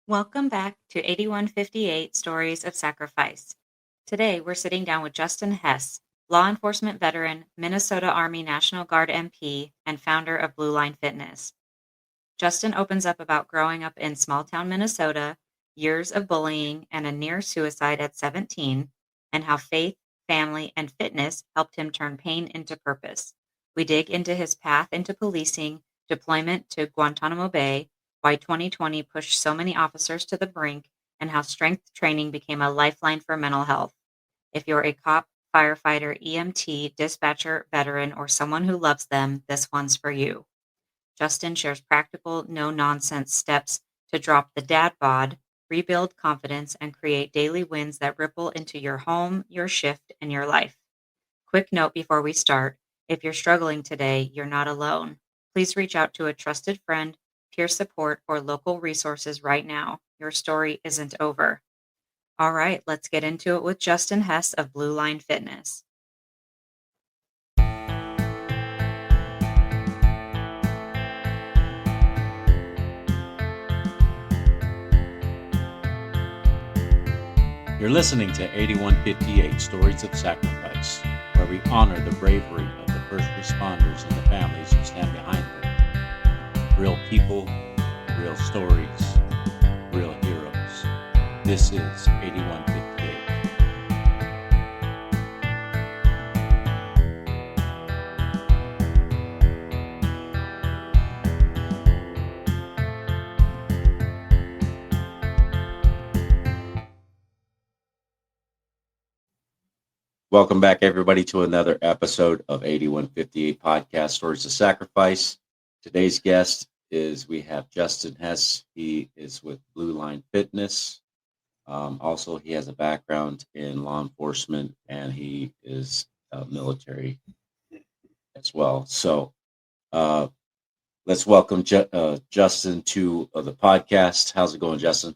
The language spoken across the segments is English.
Welcome back to 8158 Stories of Sacrifice. Today, we're sitting down with Justin Hesse, law enforcement veteran, Minnesota Army National Guard MP, and founder of Blue Line Fitness. Justin opens up about growing up in small town Minnesota, years of bullying, and a near suicide at 17, and how faith, family, and fitness helped him turn pain into purpose. We dig into his path into policing, deployment to Guantanamo Bay, why 2020 pushed so many officers to the brink, and how strength training became a lifeline for mental health. If you're a cop, firefighter, EMT, dispatcher, veteran, or someone who loves them, this one's for you. Justin shares practical, no nonsense steps to drop the dad bod, rebuild confidence, and create daily wins that ripple into your home, your shift, and your life. Quick note before we start, if you're struggling today, you're not alone. Please reach out to a trusted friend, peer support, or local resources right now. Your story isn't over. All right, let's get into it with Justin Hesse of Blue Line Fitness. You're listening to 8158 Stories of Sacrifice, where we honor the bravery of the first responders and the families who stand behind them. Real people, real stories, real heroes. This is 8158. Welcome back, everybody, to another episode of 8158 Podcast Stories of Sacrifice. Today's guest we have Justin Hesse. He is with Blue Line Fitness. Also, he has a background in law enforcement, and he is military as well. So let's welcome Justin to the podcast. How's it going, Justin?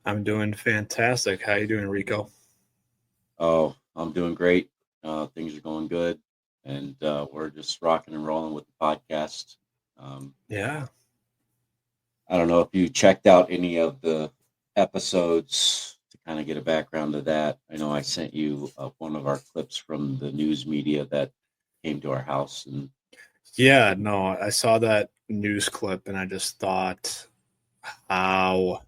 I'm doing fantastic. How you doing, Rico? Oh, I'm doing great. Things are going good, and we're just rocking and rolling with the podcast. Yeah. I don't know if you checked out any of the episodes to kind of get a background of that. I know I sent you one of our clips from the news media that came to our house. And yeah, no, I saw that news clip, and I just thought how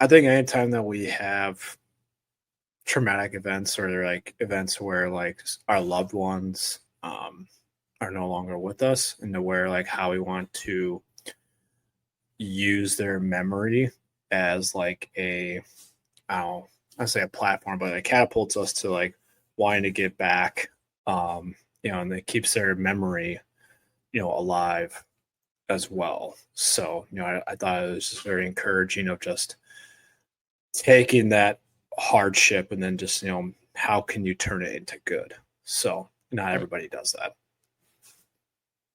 I think anytime that we have traumatic events or like events where like our loved ones are no longer with us, and to where like how we want to use their memory as like I say a platform, but it catapults us to like wanting to get back, and it keeps their memory, alive as well. So, I thought it was just very encouraging of just taking that hardship and then just, how can you turn it into good? So not everybody does that.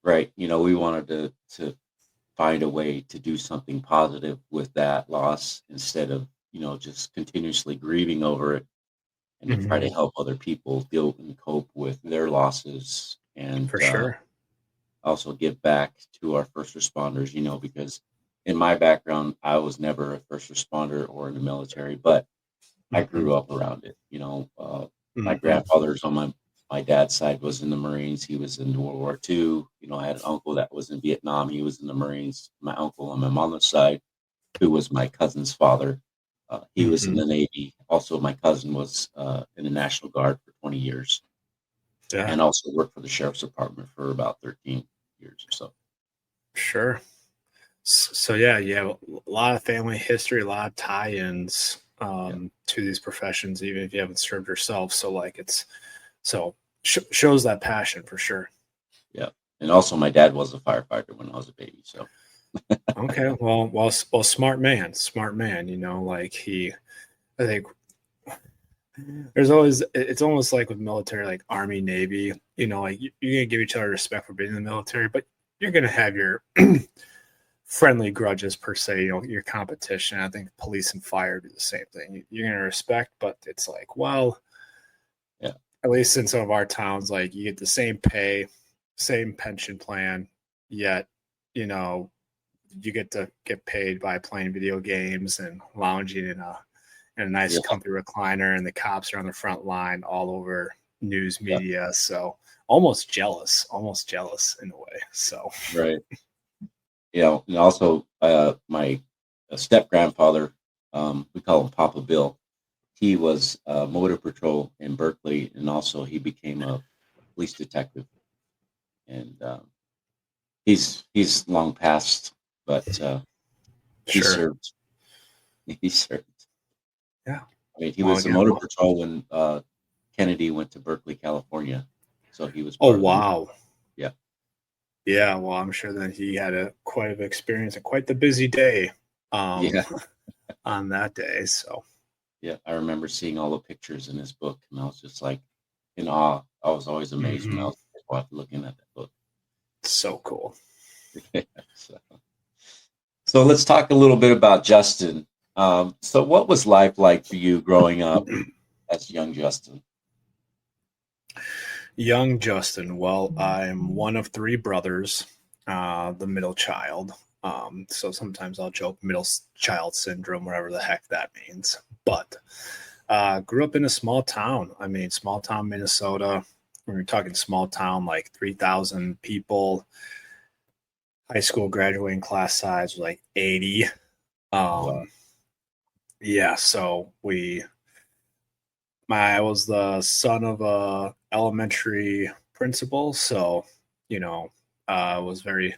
Right. We wanted to find a way to do something positive with that loss instead of, just continuously grieving over it, and to try to help other people deal and cope with their losses, and For sure. Also give back to our first responders, because in my background, I was never a first responder or in the military, but I grew up around it. My grandfather's on my dad's side was in the Marines. He was in World War II. I had an uncle that was in Vietnam. He was in the Marines. My uncle on my mom's side, who was my cousin's father, he was in the Navy. Also, my cousin was in the National Guard for 20 years. Yeah. And also worked for the Sheriff's Department for about 13 years or so. Sure. So, yeah, you have a lot of family history, a lot of tie-ins to these professions, even if you haven't served yourself. So, like, shows that passion for sure. Yeah. And also, my dad was a firefighter when I was a baby. So, okay. Well, smart man. I think there's always, it's almost like with military, like Army, Navy, you're going to give each other respect for being in the military, but you're going to have your friendly grudges per se, your competition. I think police and fire do the same thing. You're going to respect, but it's like, well, at least in some of our towns, like you get the same pay, same pension plan, yet, you get to get paid by playing video games and lounging in a nice comfy recliner, and the cops are on the front line all over news media. So almost jealous in a way. So Right. And also my step grandfather, we call him Papa Bill. He was motor patrol in Berkeley, and also he became a police detective. And he's long past, but he served. He served. Yeah. I mean, he was a motor patrol when Kennedy went to Berkeley, California. So he was. Oh, wow. Yeah. Yeah. Well, I'm sure that he had quite an experience and quite the busy day on that day. So. Yeah, I remember seeing all the pictures in his book, and I was just like in awe. I was always amazed when I was looking at that book. So cool. So let's talk a little bit about Justin. So what was life like for you growing up as young Justin? Young Justin. Well, I'm one of three brothers, the middle child. So sometimes I'll joke middle child syndrome, whatever the heck that means. But grew up in a small town. I mean, small town Minnesota. When we're talking small town, like 3,000 people. High school graduating class size was like 80. Wow. Yeah, so I was the son of a elementary principal, so I was very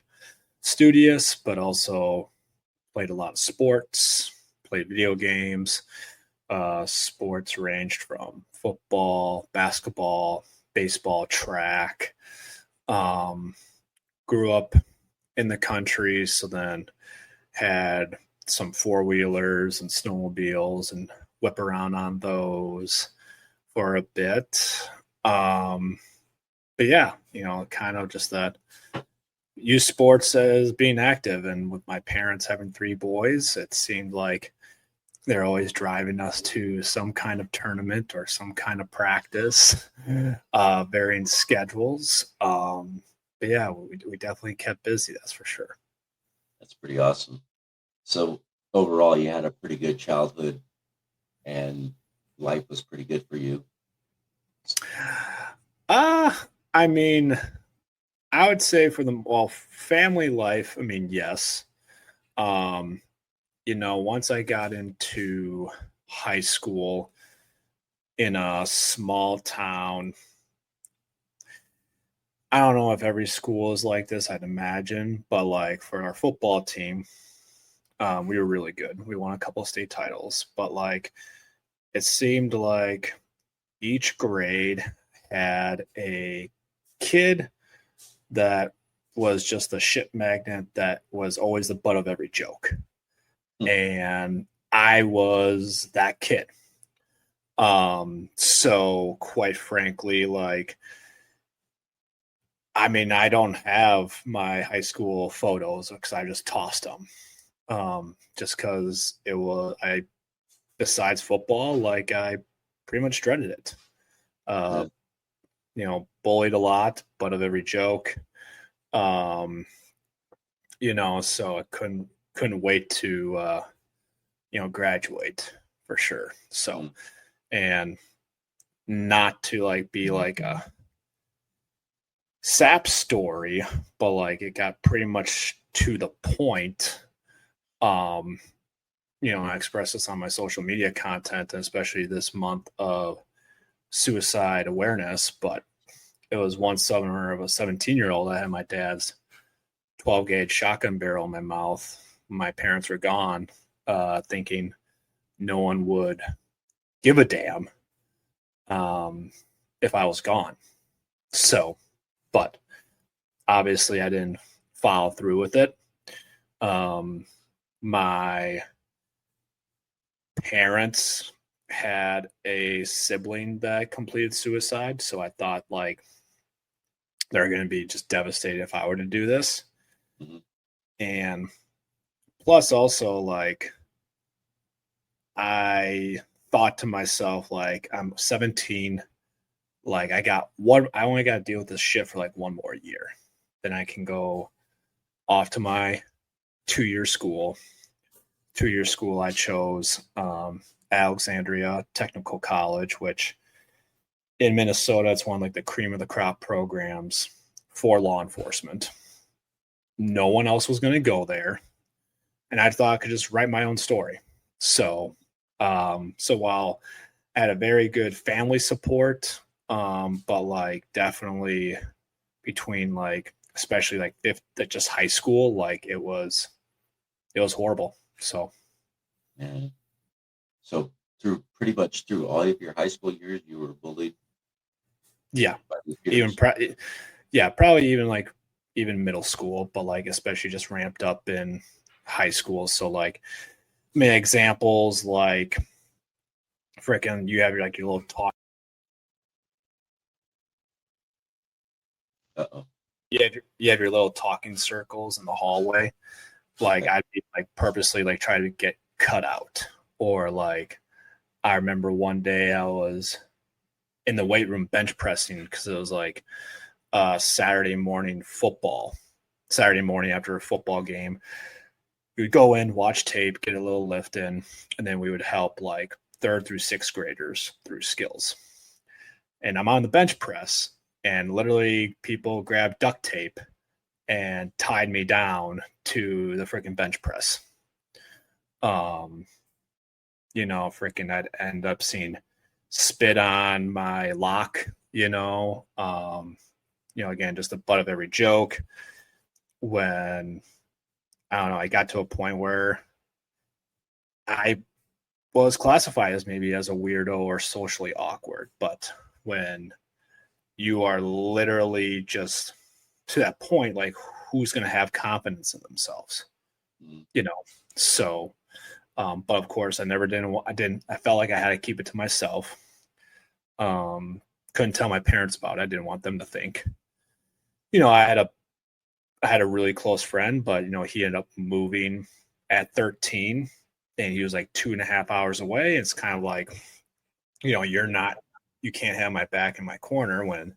studious, but also played a lot of sports, played video games. Sports ranged from football, basketball, baseball, track. Grew up in the country, so then had some four-wheelers and snowmobiles and whip around on those for a bit. But yeah, kind of just that use sports as being active. And with my parents having three boys, it seemed like they're always driving us to some kind of tournament or some kind of practice, varying schedules. But yeah, we definitely kept busy, that's for sure. That's pretty awesome. So overall, you had a pretty good childhood, and life was pretty good for you. I mean, I would say family life, I mean, yes. Once I got into high school in a small town, I don't know if every school is like this, I'd imagine, but like for our football team, we were really good. We won a couple of state titles, but like it seemed like each grade had a kid that was just a shit magnet that was always the butt of every joke. And I was that kid. So quite frankly, like, I mean, I don't have my high school photos because I just tossed them. Just because besides football, like I pretty much dreaded it. Bullied a lot, butt of every joke. So I couldn't wait to, graduate for sure. So, and not to like be like a sap story, but like it got pretty much to the point. I express this on my social media content, especially this month of suicide awareness, but it was one summer of a 17-year-old. I had my dad's 12 gauge shotgun barrel in my mouth. My parents were gone, thinking no one would give a damn if I was gone. So, but obviously I didn't follow through with it. My parents had a sibling that completed suicide, so I thought like they're going to be just devastated if I were to do this. And plus also like I thought to myself, like, I'm 17, like I only got to deal with this shit for like one more year, then I can go off to my 2-year school. 2-year school, I chose Alexandria Technical College, which in Minnesota, it's one of like the cream of the crop programs for law enforcement. No one else was going to go there, and I thought I could just write my own story. So while I had a very good family support, but like definitely between like especially like just high school, like it was horrible. So And so pretty much through all of your high school years, you were bullied yeah, by your even peers. probably even middle school, but like especially just ramped up in high school. So like, I mean, examples like freaking you have your like your little talk. Uh-oh. You have your little talking circles in the hallway. Like Okay. I'd be like purposely like trying to get cut out, or like I remember one day I was in the weight room bench pressing because it was like Saturday morning after a football game. We would go in, watch tape, get a little lift in, and then we would help like 3rd through 6th graders through skills. And I'm on the bench press, and literally people grabbed duct tape and tied me down to the freaking bench press. Freaking I'd end up seeing spit on my lock, again, just the butt of every joke. When I don't know, I got to a point where I was classified as maybe as a weirdo or socially awkward. But when you are literally just to that point, like who's going to have confidence in themselves, So, but of course, I felt like I had to keep it to myself. Couldn't tell my parents about it. I didn't want them to think, I had a really close friend, but he ended up moving at 13, and he was like 2.5 hours away. It's kind of like, you can't have my back in my corner when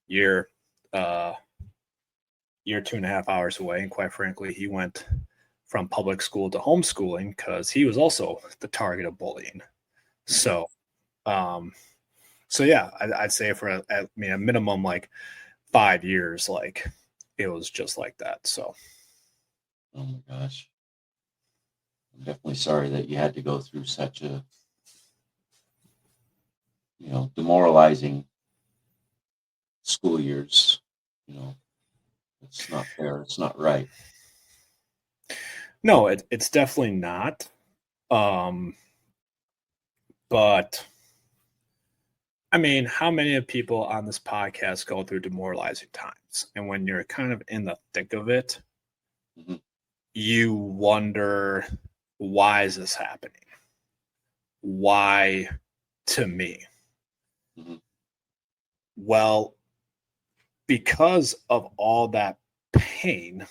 you're 2.5 hours away. And quite frankly, he went from public school to homeschooling because he was also the target of bullying. So, yeah, I'd say for a minimum like 5 years, like it was just like that. So, Oh my gosh. I'm definitely sorry that you had to go through such a, demoralizing school years. It's not fair. It's not right. no, it's definitely not. But I mean, how many people on this podcast go through demoralizing times? And when you're kind of in the thick of it, Mm-hmm. you wonder, why is this happening? Why to me? Mm-hmm. Well, because of all that pain,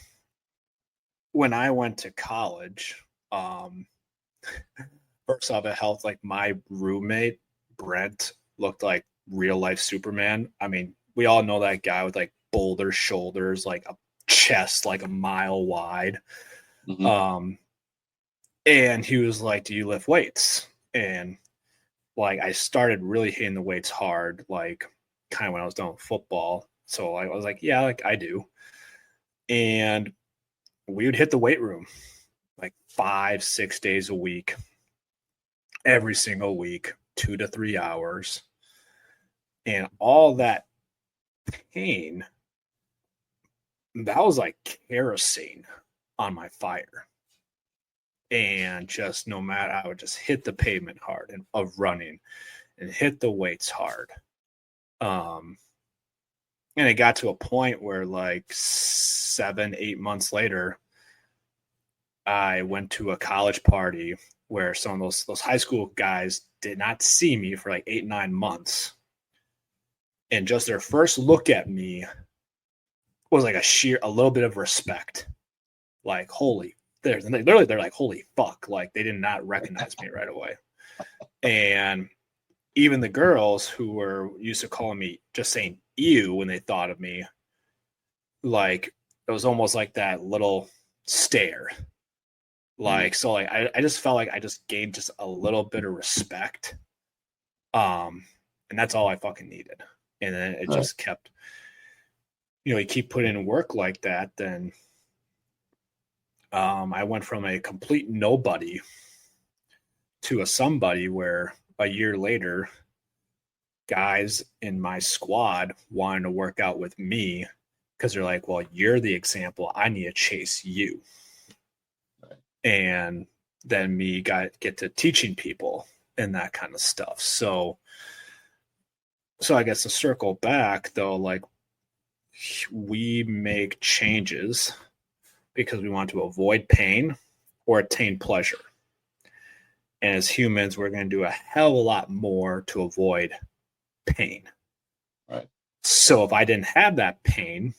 when I went to college, first off, it helped. Like my roommate, Brent, looked like real life Superman. I mean, we all know that guy with like boulder shoulders, like a chest like a mile wide. Mm-hmm. And he was like, "Do you lift weights?" And like I started really hitting the weights hard, like kind of when I was done with football. So I was like, "Yeah, like I do." And we would hit the weight room like 5-6 days a week, every single week, 2 to 3 hours. And all that pain, that was like kerosene on my fire. And just no matter, I would just hit the pavement hard and of running and hit the weights hard. And it got to a point where like 7-8 months later, I went to a college party where some of those high school guys did not see me for like 8-9 months. And just their first look at me was like a little bit of respect. Like, they're like, holy fuck. Like they did not recognize me right away. And even the girls who were used to calling me, just saying ew when they thought of me, like it was almost like that little stare, Like, so like I just felt like I just gained just a little bit of respect. And that's all I fucking needed. And then it Right. just kept, you keep putting in work like that, then I went from a complete nobody to a somebody where a year later, guys in my squad wanted to work out with me because they're like, well, you're the example. I need to chase you. Right. And then me get to teaching people and that kind of stuff. So I guess to circle back though, like we make changes because we want to avoid pain or attain pleasure. And as humans, we're going to do a hell of a lot more to avoid pain. Right. So if I didn't have that pain,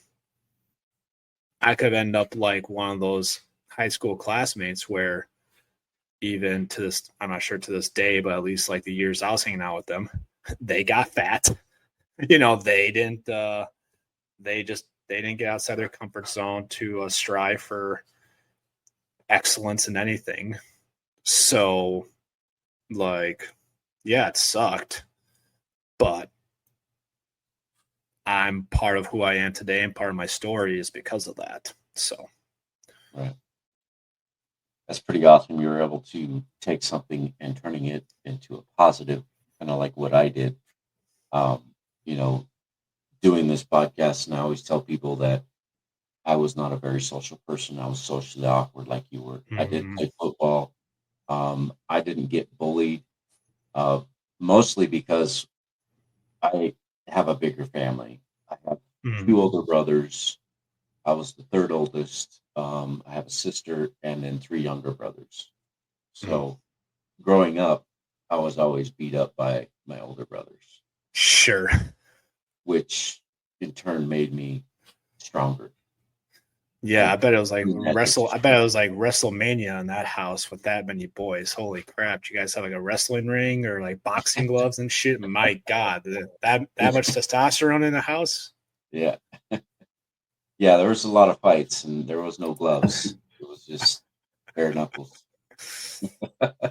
I could end up like one of those high school classmates where even to this, I'm not sure to this day, but at least like the years I was hanging out with them, they got fat. They didn't, they didn't get outside their comfort zone to strive for excellence in anything. So like, yeah, it sucked, but I'm part of who I am today, and part of my story is because of that. So, Right. That's pretty awesome. You were able to take something and turning it into a positive, kind of like what I did. Um, you know, doing this podcast, and I always tell people that I was not a very social person. I was socially awkward, like you were. I did play football. I didn't get bullied, uh, mostly because I have a bigger family. I have two older brothers. I was the third oldest. I have a sister and then three younger brothers. So growing up, I was always beat up by my older brothers, sure. which in turn made me stronger. Yeah, Like, I bet it was like I I bet it was like WrestleMania in that house with that many boys. Holy crap! Do you guys have like a wrestling ring or like boxing gloves and shit? My God, that much testosterone in the house? Yeah. Yeah, there was a lot of fights and there was no gloves. It was just bare knuckles.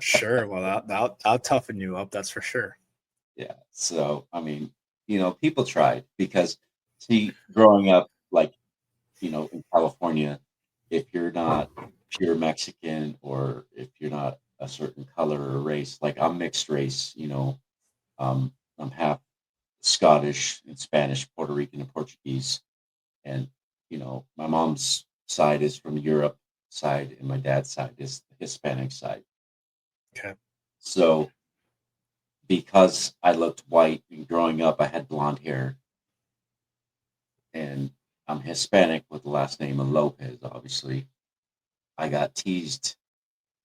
Sure. Well, that'll toughen you up. That's for sure. Yeah. So, I mean, people tried because, see, growing up, like, in California, if you're not pure Mexican or if you're not a certain color or race, like I'm mixed race, I'm half Scottish and Spanish, Puerto Rican and Portuguese. And, my mom's side is from Europe side and my dad's side is the Hispanic side. Okay. So because I looked white and growing up, I had blonde hair and I'm Hispanic with the last name of Lopez, obviously. I got teased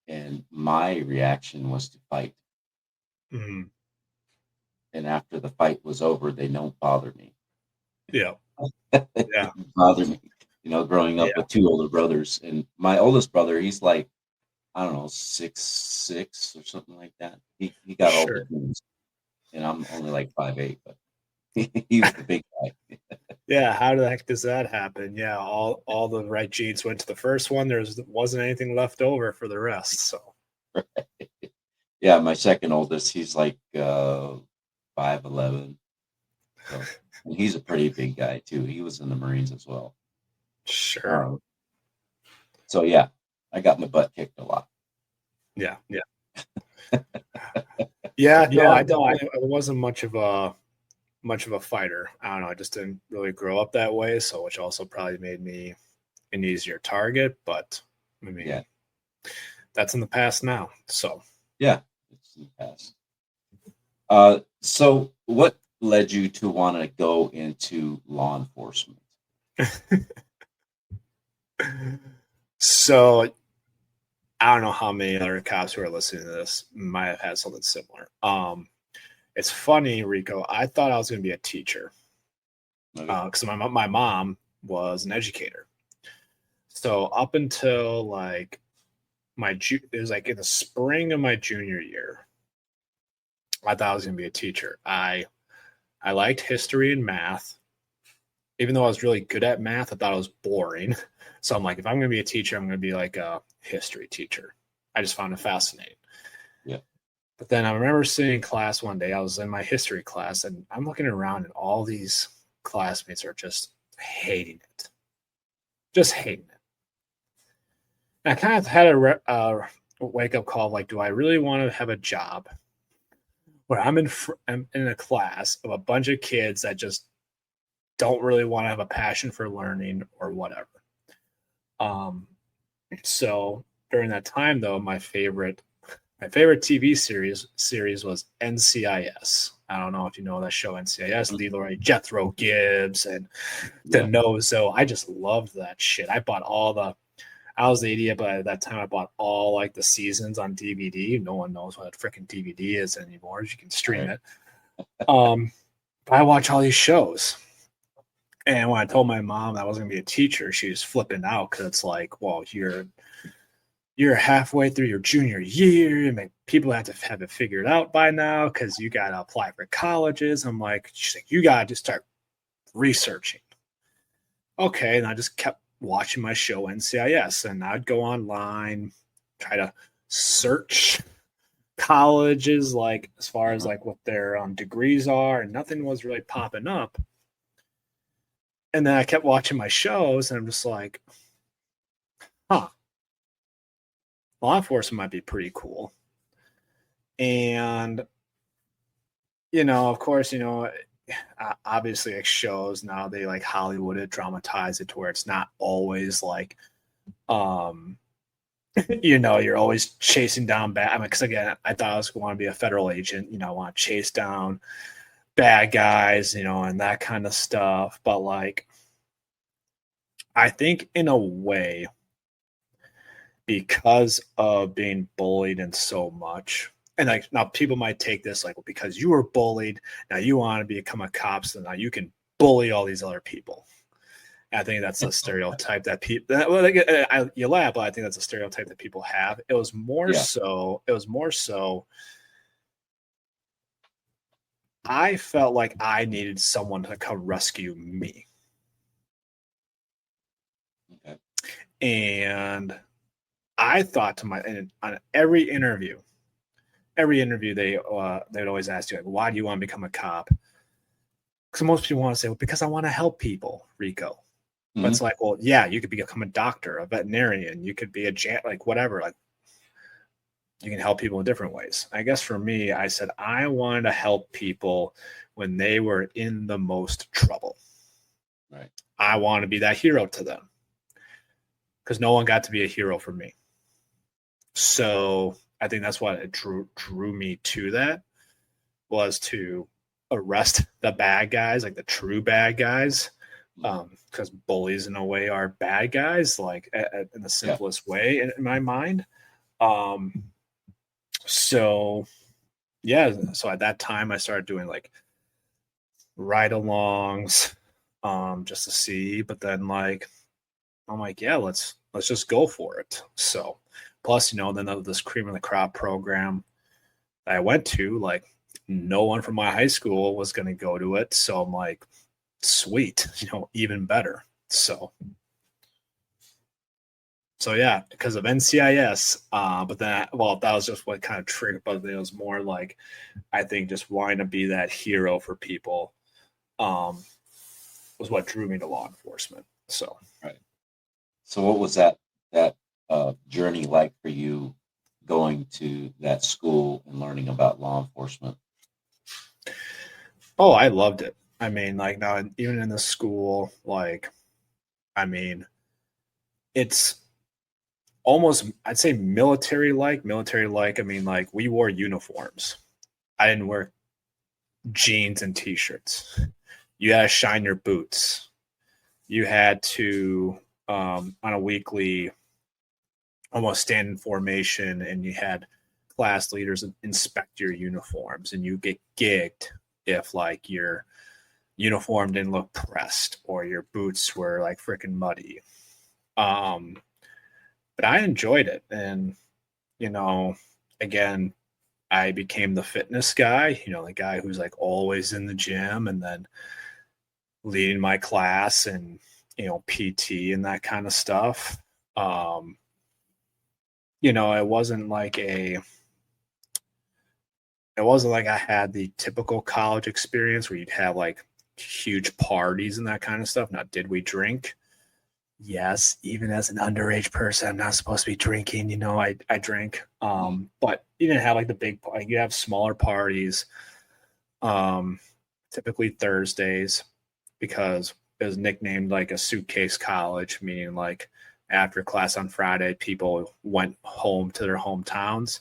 and my reaction was to fight. Mm-hmm. And after the fight was over, they don't bother me. Yeah. It Yeah. didn't bother me, growing up with two older brothers. And my oldest brother, he's like, I don't know, 6'6" or something like that. He got all the Sure. moves. And I'm only like 5'8", but he was the big guy. Yeah. How the heck does that happen? Yeah. All the right genes went to the first one. There wasn't anything left over for the rest. So. Yeah, my second oldest, he's like 5'11". So, and he's a pretty big guy too. He was in the Marines as well. Sure. So yeah, I got my butt kicked a lot. Yeah. Yeah. Yeah. No, I definitely I wasn't much of a fighter. I don't know. I just didn't really grow up that way. So, which also probably made me an easier target. But I mean, Yeah, that's in the past now. So, yeah, it's in the past. So what led you to want to go into law enforcement? so I don't know how many other cops who are listening to this might have had something similar. It's funny, Rico. I thought I was going to be a teacher because my mom was an educator. So up until like it was like in the spring of my junior year, I thought I was going to be a teacher. I liked history and math, even though I was really good at math, I thought it was boring. So I'm like, if I'm going to be a teacher, I'm going to be like a history teacher. I just found it fascinating. Yeah. But then I remember sitting in class one day. I was in my history class, and I'm looking around, and all these classmates are just hating it. Just hating it. And I kind of had a wake-up call, like, do I really want to have a job where I'm in a class of a bunch of kids that just don't really want to have a passion for learning or whatever. So during that time, though, my favorite TV series was NCIS. I don't know if you know that show, NCIS. Leroy Jethro Gibbs and DeNozo. I just loved that shit. I was the idiot, but at that time I bought all like the seasons on DVD. No one knows what a freaking DVD is anymore. You can stream it. But I watch all these shows. And when I told my mom that I was going to be a teacher, she was flipping out because it's like, well, you're halfway through your junior year, and people have to have it figured out by now because you got to apply for colleges. I'm like, she's like, you got to just start researching. Okay, and I just kept watching my show NCIS, and I'd go online, try to search colleges, like as far as like what their degrees are, and nothing was really popping up. And then I kept watching my shows, and I'm just like, huh, law enforcement might be pretty cool. And, of course, obviously it shows now they like Hollywood it, dramatize it to where it's not always like, you're always chasing down bad. I mean, because again, I thought I was going to be a federal agent, I want to chase down bad guys, and that kind of stuff. But like, I think in a way, because of being bullied and so much, and like now people might take this like, well, because you were bullied, now you want to become a cop, so now you can bully all these other people. And I think that's a stereotype that people. Well, you laugh, but I think that's a stereotype that people have. It was more so. I felt like I needed someone to come rescue me. Okay. And I thought to on every interview they'd always ask you, like, why do you want to become a cop? Because most people want to say, well, because I want to help people, Rico. Mm-hmm. But it's like, well, yeah, you could become a doctor, a veterinarian, you could be like whatever, like you can help people in different ways. I guess for me, I said I wanted to help people when they were in the most trouble. Right. I want to be that hero to them because no one got to be a hero for me. So I think that's what it drew me to that, was to arrest the bad guys, like the true bad guys, because bullies in a way are bad guys, like in the simplest way in my mind. So at that time I started doing like ride-alongs, just to see. But then like I'm like, yeah, let's just go for it. So plus, then this cream of the crop program that I went to, like no one from my high school was going to go to it. So I'm like, sweet, even better. So yeah, because of NCIS. But then, that was just what kind of triggered. But it was more like, I think just wanting to be that hero for people, was what drew me to law enforcement. So right. So what was that journey like for you, going to that school and learning about law enforcement? Oh, I loved it. I mean, like now, even in the school, like, I mean, it's almost, I'd say military-like. I mean, like we wore uniforms. I didn't wear jeans and t-shirts. You had to shine your boots. You had to, on a weekly, almost stand in formation, and you had class leaders inspect your uniforms, and you get gigged if like your uniform didn't look pressed or your boots were like freaking muddy. But I enjoyed it. And, again, I became the fitness guy, the guy who's like always in the gym. And then leading my class and, PT and that kind of stuff. It wasn't like I had the typical college experience where you'd have like huge parties and that kind of stuff. Now, did we drink? Yes, even as an underage person, I'm not supposed to be drinking. I drink. But you didn't have like the big, like you have smaller parties, typically Thursdays, because it was nicknamed like a suitcase college, meaning like after class on Friday, people went home to their hometowns.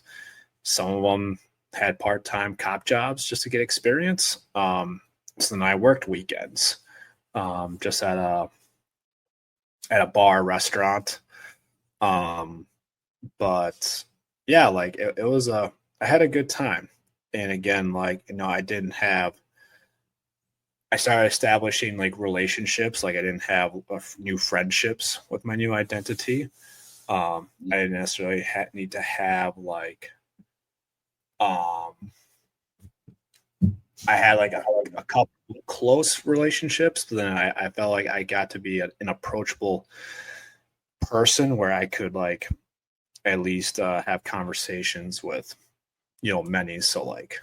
Some of them had part-time cop jobs just to get experience. So then I worked weekends, just at a bar restaurant. But yeah, like it was I had a good time. And again, like, I started establishing like relationships. Like I didn't have new friendships with my new identity. I didn't necessarily need to have like, I had like a couple close relationships, but then I felt like I got to be an approachable person where I could like at least have conversations with, many. So like,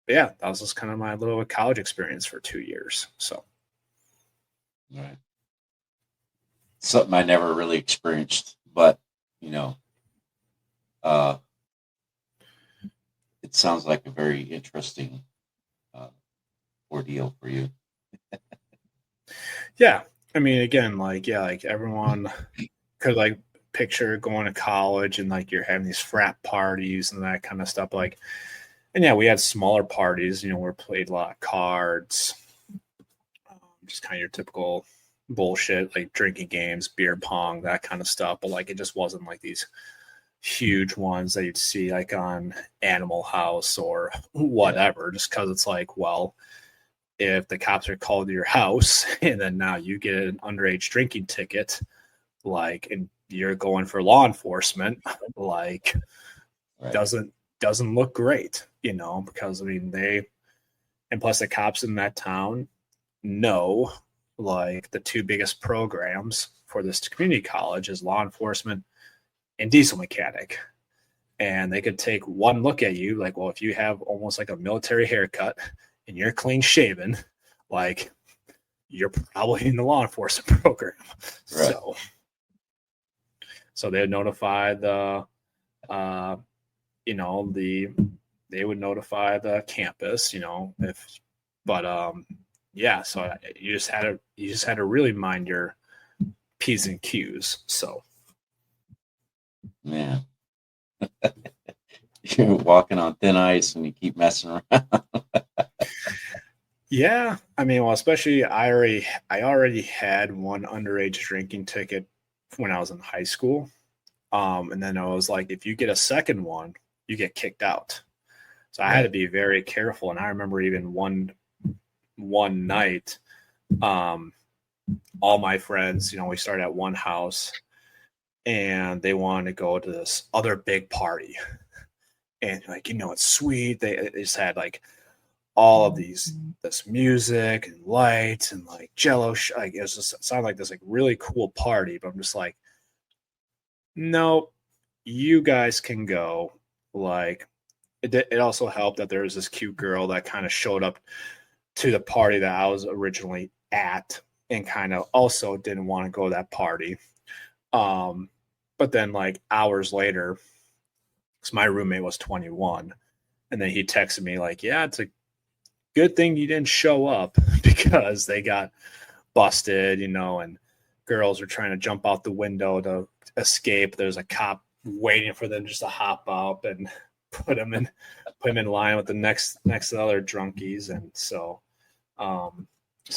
yeah, that was just kind of my little college experience for 2 years. So, Right. Something I never really experienced, but uh, it sounds like a very interesting ordeal for you. yeah, I mean, again, like, yeah, like everyone could like picture going to college and like you're having these frat parties and that kind of stuff. Like, and yeah, we had smaller parties, we played a lot of cards, just kind of your typical bullshit, like drinking games, beer pong, that kind of stuff. But like, it just wasn't like these huge ones that you'd see like on Animal House or whatever, just because it's like, well, if the cops are called to your house and then now you get an underage drinking ticket, like, and you're going for law enforcement, like, Right. doesn't look great, because I mean and plus the cops in that town know like the two biggest programs for this community college is law enforcement and diesel mechanic. And they could take one look at you like, well, if you have almost like a military haircut and you're clean shaven, like you're probably in the law enforcement program. Right. So they'd notify they would notify the campus, yeah, so you just had to really mind your P's and Q's. So yeah. You're walking on thin ice when you keep messing around. Yeah, I mean, well, especially I already had one underage drinking ticket when I was in high school, and then I was like, if you get a second one, you get kicked out. So I had to be very careful. And I remember even one night, all my friends, we started at one house, and they wanted to go to this other big party, and like, it's sweet. They just had like all of this music and lights and like Jello. Like it sounded like this like really cool party, but I'm just like, no, you guys can go. Like it also helped that there was this cute girl that kind of showed up to the party that I was originally at and kind of also didn't want to go to that party. But then like hours later, because my roommate was 21, and then he texted me like, yeah, it's a good thing you didn't show up because they got busted, and girls were trying to jump out the window to escape. There's a cop waiting for them just to hop up and put them in line with the next other drunkies. And so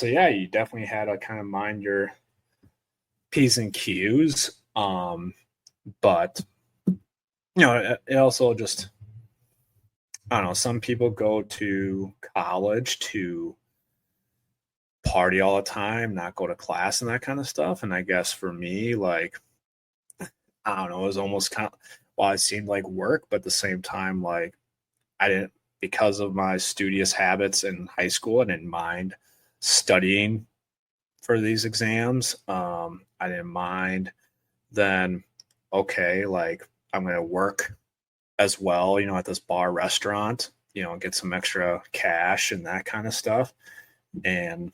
yeah, you definitely had to kind of mind your P's and Q's. But it also just, I don't know, some people go to college to party all the time, not go to class and that kind of stuff. And I guess for me, like, I don't know, it was almost kind of, well, it seemed like work, but at the same time, like, I didn't, because of my studious habits in high school, I didn't mind studying for these exams. I didn't mind. Then, okay, like I'm going to work as well, at this bar restaurant, get some extra cash and that kind of stuff. And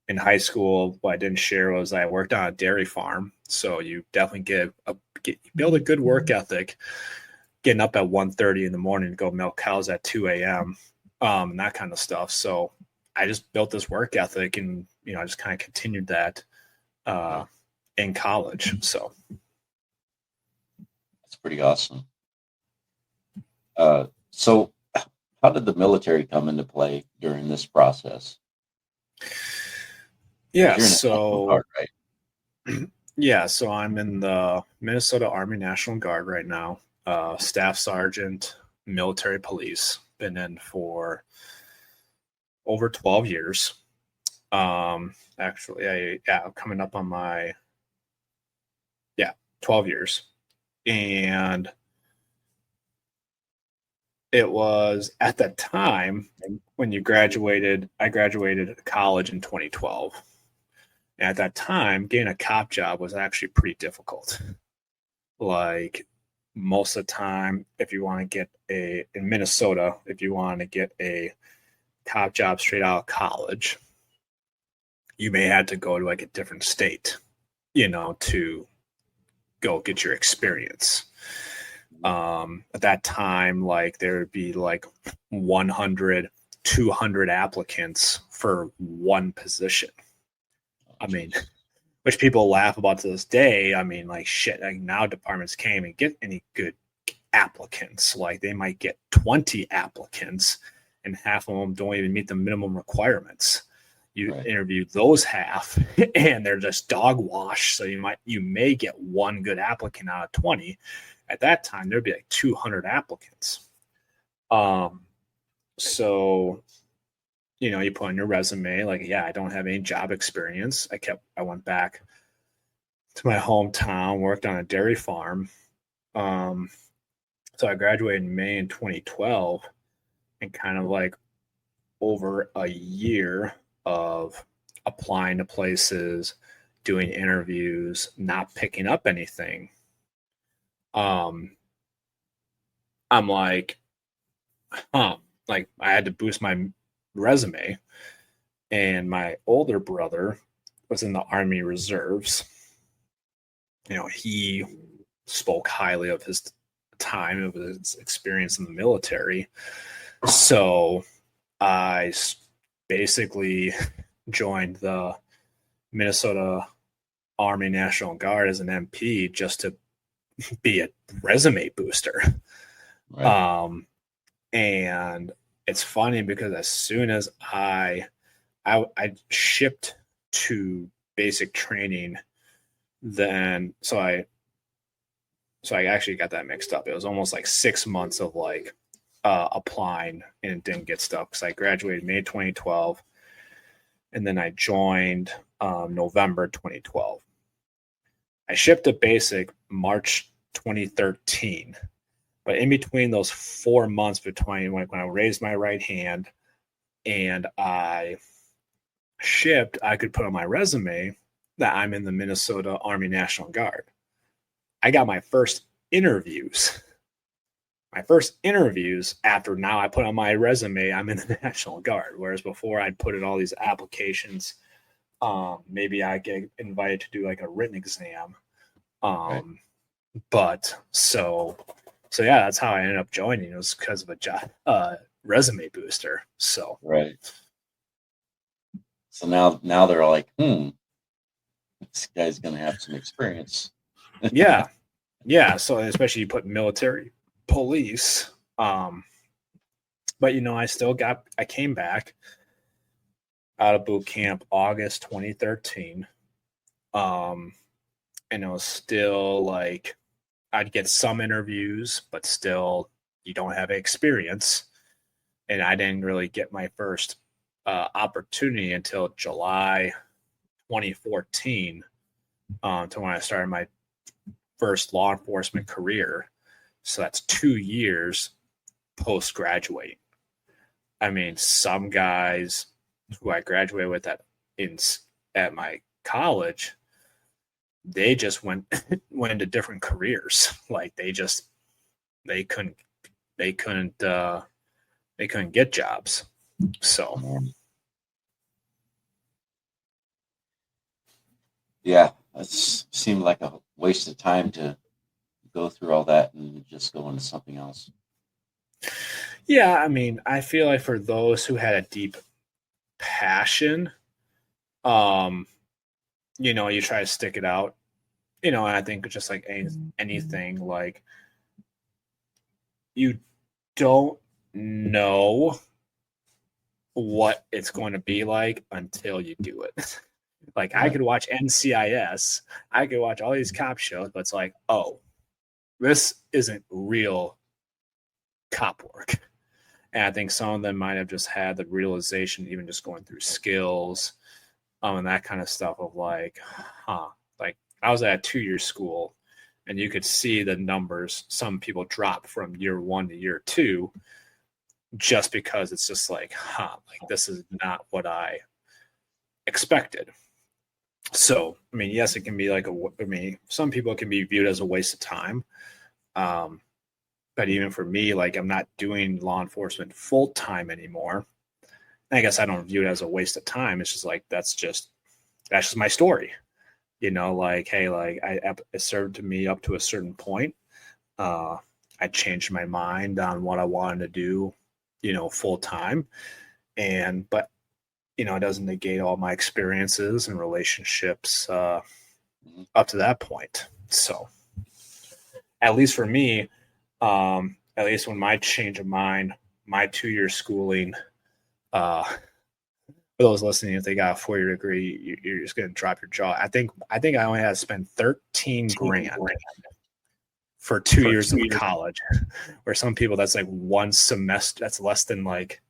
in high school, what I didn't share was I worked on a dairy farm. So you definitely build a good work ethic, getting up at 1:30 in the morning to go milk cows at 2 a.m. And that kind of stuff. So I just built this work ethic, and I just kind of continued that in college. So That's pretty awesome. So how did the military come into play during this process? Yeah, You're in the National Guard, right? Yeah, so I'm in the Minnesota Army National Guard right now, staff sergeant, military police. Been in for over 12 years. Actually, coming up on my 12 years. And it was at that time when I graduated college in 2012. And at that time, getting a cop job was actually pretty difficult. Like most of the time, if you want to get in Minnesota, if you want to get a cop job straight out of college, you may have to go to like a different state, to go get your experience. At that time, like there would be like 100, 200 applicants for one position. I mean, which people laugh about to this day. I mean, like shit, like now departments can't even get any good applicants. Like they might get 20 applicants and half of them don't even meet the minimum requirements. You interview those half and they're just dog wash. So you may get one good applicant out of 20. At that time, there'd be like 200 applicants. So, you put on your resume, like, I don't have any job experience. I went back to my hometown, worked on a dairy farm. So I graduated in May in 2012, and kind of like over a year of applying to places, doing interviews, not picking up anything. I'm like, like I had to boost my resume, and my older brother was in the Army Reserves. He spoke highly of his time, of his experience in the military. So I basically joined the Minnesota Army National Guard as an MP just to be a resume booster. Right. And it's funny because as soon as I shipped to basic training, then so I actually got that mixed up. It was almost like 6 months of like applying and didn't get stuff because I graduated May 2012, and then I joined November 2012. I shipped to basic March 2013, but in between those 4 months between when I raised my right hand and I shipped, I could put on my resume that I'm in the Minnesota Army National Guard. I got my first interviews. After now I put on my resume, I'm in the National Guard. Whereas before I'd put in all these applications. Maybe I get invited to do like a written exam. Right. But so that's how I ended up joining. It was because of a job, resume booster. So right. So now they're like, this guy's gonna have some experience. Yeah. So especially you put military, police. But I came back out of boot camp August 2013. And it was still like I'd get some interviews, but still you don't have experience. And I didn't really get my first opportunity until July 2014 to when I started my first law enforcement career. So that's 2 years post-graduate. I mean, some guys who I graduated with at my college, they just went into different careers. Like they couldn't they couldn't get jobs. So yeah, it seemed like a waste of time to go through all that and just go into something else. yeah, I mean, I feel like for those who had a deep passion, you try to stick it out. And I think just like anything, like you don't know what it's going to be like until you do it. Like I could watch NCIS, I could watch all these cop shows, but it's like, oh, this isn't real cop work. And I think some of them might have just had the realization, even just going through skills, and that kind of stuff of like, like I was at a 2-year school, and you could see the numbers. Some people drop from year 1 to year 2, just because it's just like, like this is not what I expected. So, I mean, yes, it can be like some people it can be viewed as a waste of time. But even for me, like I'm not doing law enforcement full time anymore. I guess I don't view it as a waste of time. It's just like that's just my story. Like, hey, like it served to me up to a certain point. I changed my mind on what I wanted to do, full time. But it doesn't negate all my experiences and relationships up to that point. So at least for me, at least when my change of mind, my 2-year schooling, for those listening, if they got a 4-year degree, you're just going to drop your jaw. I think I only had to spend 13 grand for 2 years of college, where some people that's like one semester. That's less than like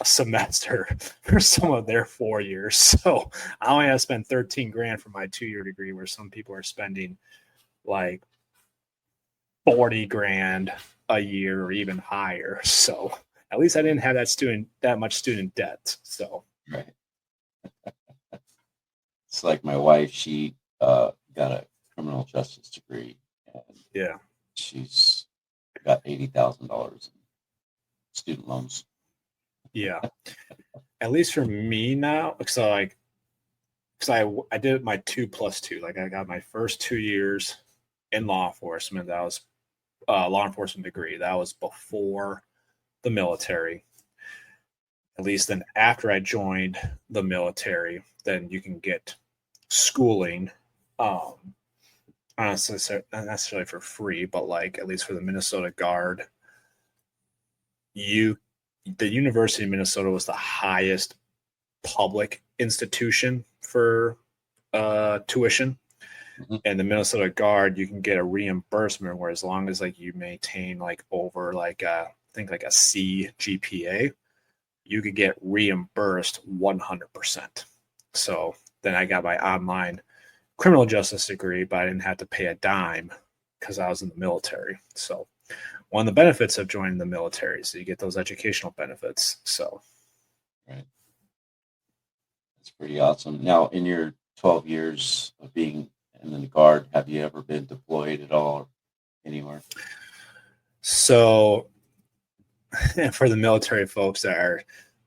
a semester for some of their 4 years. So I only had to spend 13 grand for my 2-year degree, where some people are spending like 40 grand a year or even higher. So at least I didn't have that much student debt. So right. It's like my wife, she got a criminal justice degree, and yeah, she's got $80,000 in student loans. yeah. At least for me now, so like, because I did my 2+2. Like I got my first 2 years in law enforcement. That was law enforcement degree. That was before the military. At least then after I joined the military, then you can get schooling, not necessarily for free, but like at least for the Minnesota Guard, the University of Minnesota was the highest public institution for tuition. Mm-hmm. And the Minnesota Guard, you can get a reimbursement where as long as like you maintain like over like I think like a C GPA, you could get reimbursed 100%. So then I got my online criminal justice degree, but I didn't have to pay a dime because I was in the military. So one of the benefits of joining the military, so you get those educational benefits. So right, that's pretty awesome. Now, in your 12 years of being in the Guard, have you ever been deployed at all or anywhere? So for the military folks that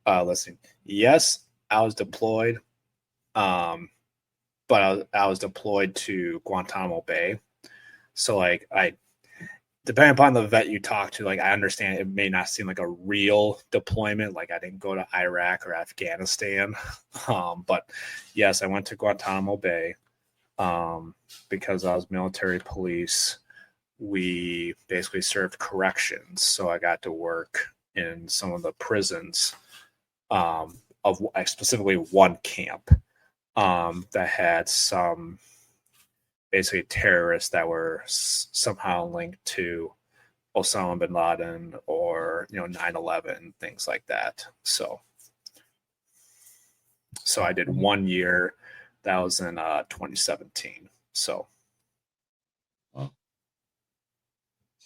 are listening, yes, I was deployed, but I was deployed to Guantanamo Bay. So like depending upon the vet you talk to, like I understand it may not seem like a real deployment. Like I didn't go to Iraq or Afghanistan, but yes, I went to Guantanamo Bay because I was military police. We basically served corrections, so I got to work in some of the prisons of specifically one camp that had some basically terrorists that were somehow linked to Osama bin Laden or 9/11, things like that. So I did 1 year. That was in 2017. So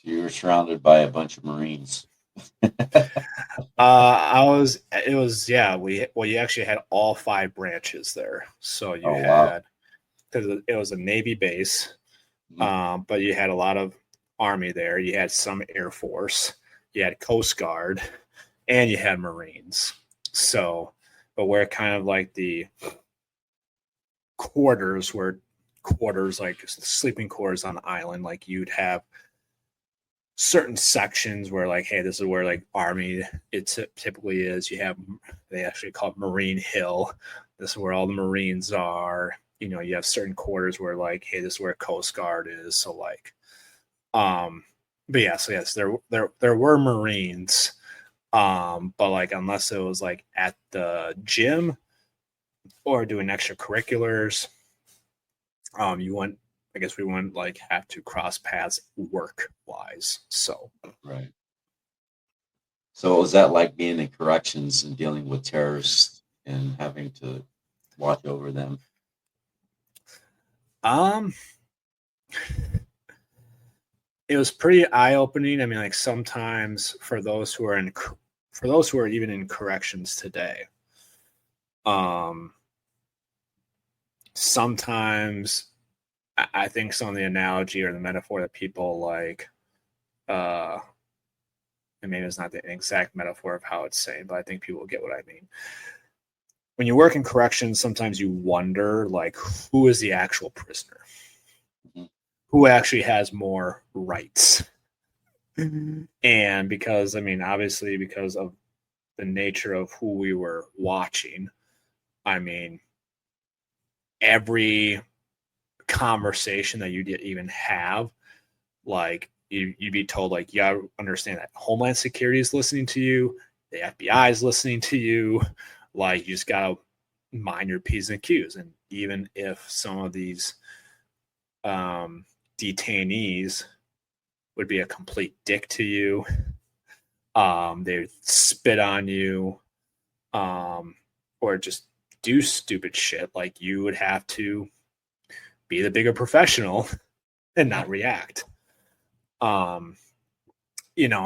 you were surrounded by a bunch of Marines. You actually had all 5 branches there. So you Oh wow. had, because it was a Navy base, Mhm. but you had a lot of Army there. You had some Air Force, you had Coast Guard, and you had Marines. So, but where kind of like the quarters, like sleeping quarters on the island, like you'd have certain sections where like, hey, this is where like Army it typically is. You have, they actually call it Marine Hill. This is where all the Marines are. You have certain quarters where like, hey, this is where Coast Guard is. So like, um but yeah, so yes, there were Marines. But like, unless it was like at the gym or doing extracurriculars, you wouldn't, I guess we wouldn't like have to cross paths work wise. So Right. So was that like being in corrections and dealing with terrorists and having to watch over them? um it was pretty eye-opening. I mean, like, sometimes for those who are even in corrections today, um sometimes I think some of the analogy or the metaphor that people like, uh and maybe it's not the exact metaphor of how it's saying, but I think people get what I mean. When you work in corrections, sometimes you wonder like, who is the actual prisoner? Mhm. Who actually has more rights? And because, I mean, obviously, because of the nature of who we were watching, I mean, every conversation that you'd even have, like, you'd be told, like, yeah, understand that Homeland Security is listening to you, the FBI is listening to you, like, you just gotta mind your P's and Q's. And even if some of these um, detainees would be a complete dick to you, they would spit on you, um, or just do stupid shit, like, you would have to be the bigger professional and Yeah. not react. Um,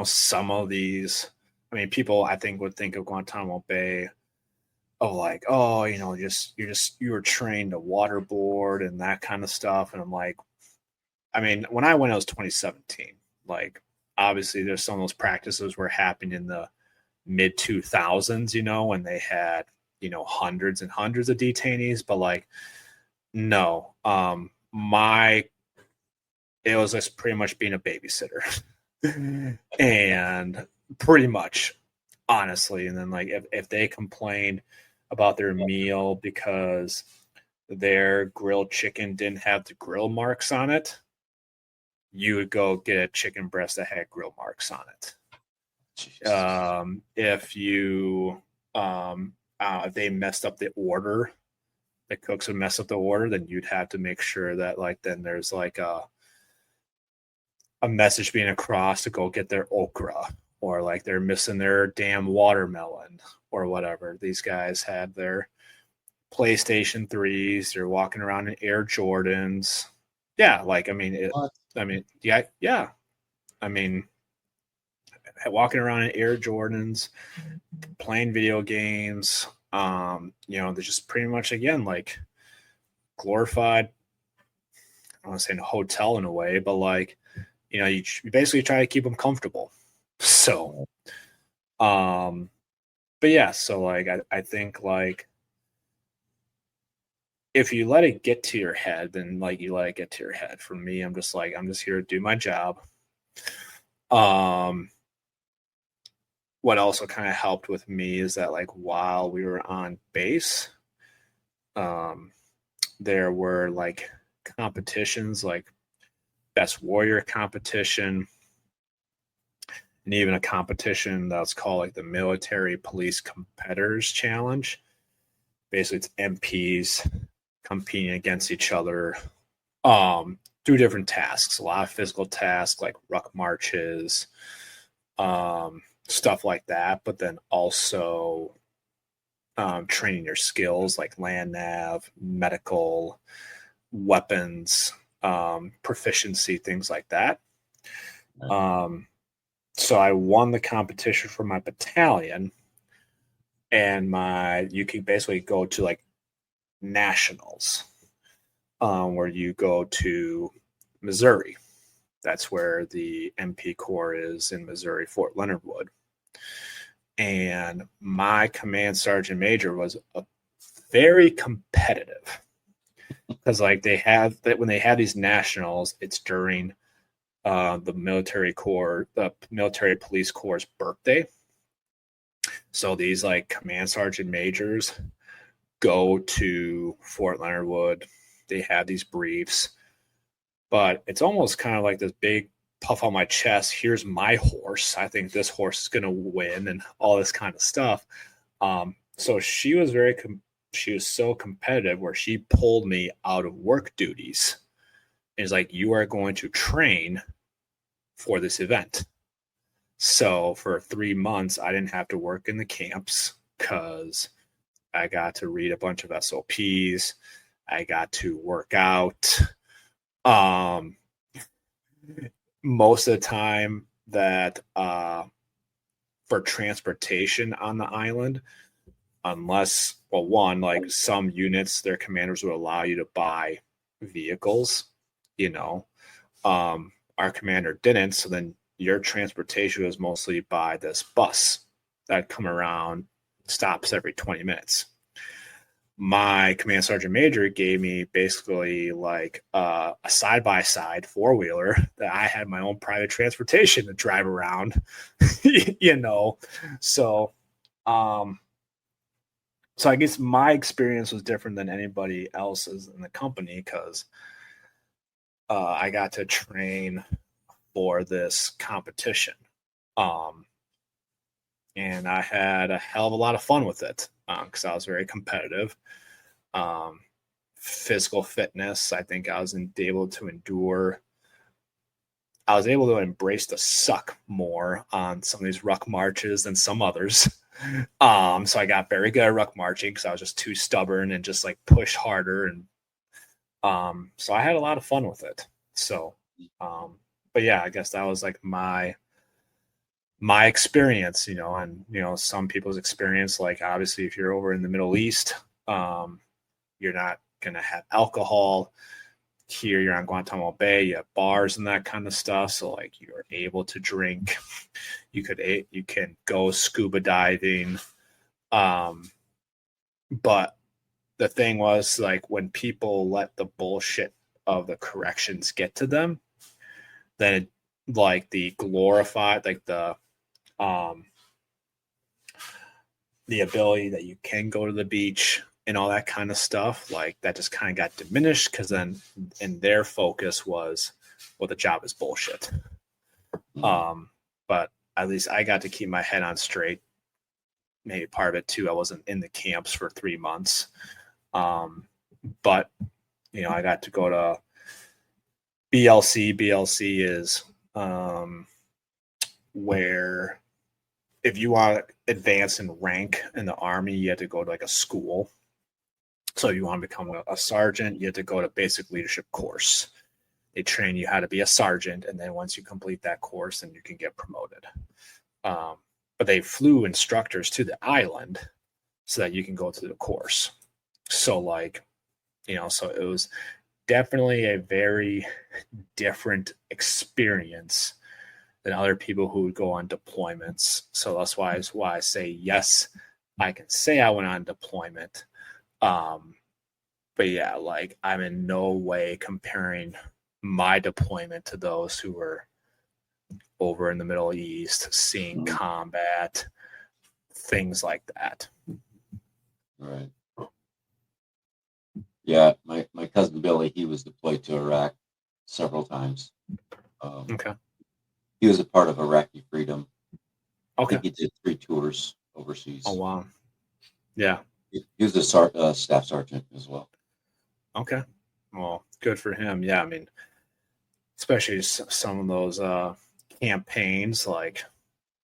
some of these, I mean, people I think would think of Guantanamo Bay, oh, like, oh, you were trained to waterboard and that kind of stuff. And I'm like, I mean, when I went, it was 2017. Like, obviously, there's some of those practices were happening in the mid 2000s, when they had, hundreds and hundreds of detainees. But like, no, it was just pretty much being a babysitter. And pretty much, honestly. And then, like, if they complained about their meal because their grilled chicken didn't have the grill marks on it, you would go get a chicken breast that had grill marks on it. Jesus. If you if they messed up the order, the cooks would mess up the order, then you'd have to make sure that, like, then there's like a message being across to go get their okra, or like they're missing their damn watermelon or whatever. These guys had their PlayStation 3s, they're walking around in Air Jordans. Yeah, like, I mean, What? yeah, yeah. I mean, walking around in Air Jordans, playing video games. They're just pretty much, again, like, glorified. I don't want to say in a hotel in a way, but like, you basically try to keep them comfortable. So, um, but yeah, so like, I think, like, if you let it get to your head, then like, you let it get to your head. For me, I'm just like, I'm just here to do my job. Um, what also kind of helped with me is that, like, while we were on base, um, there were like competitions, like best warrior competition, and even a competition that's called like the military police competitors challenge. Basically, it's MPs competing against each other, do different tasks, a lot of physical tasks like ruck marches, stuff like that, but then also training your skills like land nav, medical, weapons, proficiency, things like that. Right. Um, So I won the competition for my battalion, and you can basically go to like nationals, where you go to Missouri. That's where the MP Corps is in Missouri, Fort Leonard Wood. And my command sergeant major was a very competitive, because like they have that when they have these nationals, it's during the military police corps' birthday. So these like command sergeant majors go to Fort Leonard Wood. They have these briefs, but it's almost kind of like this big puff on my chest. Here's my horse. I think this horse is going to win, and all this kind of stuff. So she was she was so competitive where she pulled me out of work duties. And it's like, you are going to train for this event. So for 3 months, I didn't have to work in the camps because I got to read a bunch of SOPs. I got to work out. Most of the time that for transportation on the island, unless, well, one, like some units, their commanders would allow you to buy vehicles, our commander didn't. So then your transportation was mostly by this bus that come around, stops every 20 minutes. My command sergeant major gave me basically like a side-by-side four-wheeler that I had my own private transportation to drive around, So, so I guess my experience was different than anybody else's in the company because I got to train for this competition. And I had a hell of a lot of fun with it because I was very competitive. Physical fitness, I think I was able to endure. I was able to embrace the suck more on some of these ruck marches than some others. So I got very good at ruck marching because I was just too stubborn and just like push harder. And so I had a lot of fun with it. So, but yeah, I guess that was like my experience, and some people's experience. Like obviously, if you're over in the Middle East, you're not gonna have alcohol. Here, you're on Guantanamo Bay. You have bars and that kind of stuff. So like you're able to drink. You can go scuba diving. But the thing was, like, when people let the bullshit of the corrections get to them, then it, like the glorified, like the ability that you can go to the beach and all that kind of stuff, like that just kind of got diminished because then and their focus was, well, the job is bullshit. But at least I got to keep my head on straight. Maybe part of it too, I wasn't in the camps for 3 months. But I got to go to BLC. BLC is where if you want to advance in rank in the Army, you had to go to like a school. So if you want to become a sergeant, you had to go to basic leadership course. They train you how to be a sergeant, and then once you complete that course, then you can get promoted. But they flew instructors to the island so that you can go through the course. So like, so it was definitely a very different experience than other people who would go on deployments. So that's why I say, yes, I can say I went on deployment. But yeah, like I'm in no way comparing my deployment to those who were over in the Middle East, seeing combat, things like that. Right. Yeah, my cousin Billy, he was deployed to Iraq several times. Okay. He was a part of Iraqi Freedom. Okay. I think he did 3 tours overseas. Oh, wow. Yeah. He was a staff sergeant as well. Okay. Well, good for him. Yeah, I mean, especially some of those campaigns, like,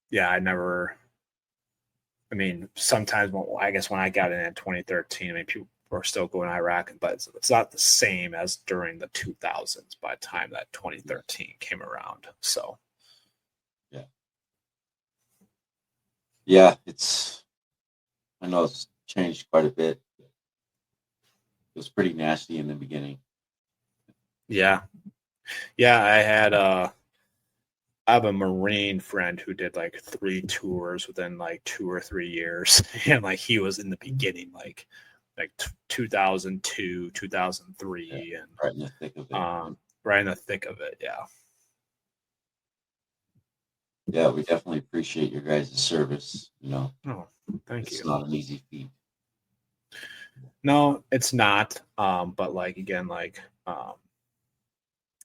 yeah, sometimes I guess when I got in 2013, I mean, people were still going to Iraq, but it's not the same as during the 2000s by the time that 2013 came around. So, yeah. Yeah, I know it's changed quite a bit. It was pretty nasty in the beginning. Yeah. I have a Marine friend who did like 3 tours within like 2 or 3 years, and like he was in the beginning, like 2002, Yeah, 2003, and right in the thick of it. right in the thick of it. Yeah. Yeah, we definitely appreciate your guys' service. Oh, thank It's you. not an easy feat. No, it's not. But like again, like I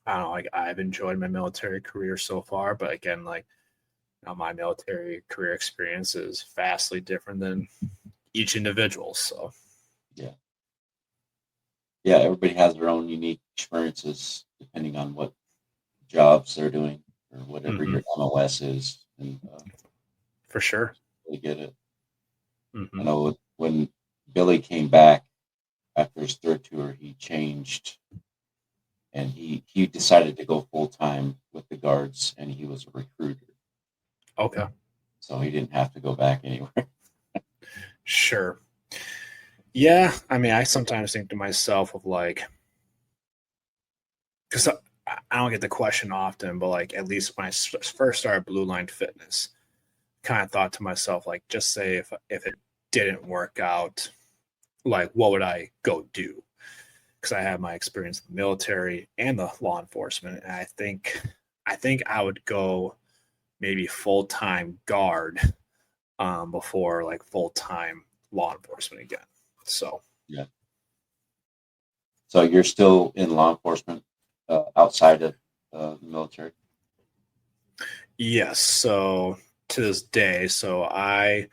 don't know, like I've enjoyed my military career so far, but again, like my military career experience is vastly different than each individual. So Yeah. Yeah, everybody has their own unique experiences depending on what jobs they're doing or whatever mm-hmm, your MOS is. And for sure. they get it. I Mm-hmm. know when Billy came back after his third tour, he changed and he decided to go full time with the guards, and he was a recruiter, Okay. so he didn't have to go back anywhere. Sure. Yeah. I mean, I sometimes think to myself of like, because I don't get the question often, but like at least when I first started Blue Line Fitness, kind of thought to myself like, just say if it didn't work out, like what would I go do? Because I have my experience in the military and the law enforcement, and I think I would go maybe full time guard before like full time law enforcement again. So Yeah. So you're still in law enforcement outside of the military? yes, so to this day, so I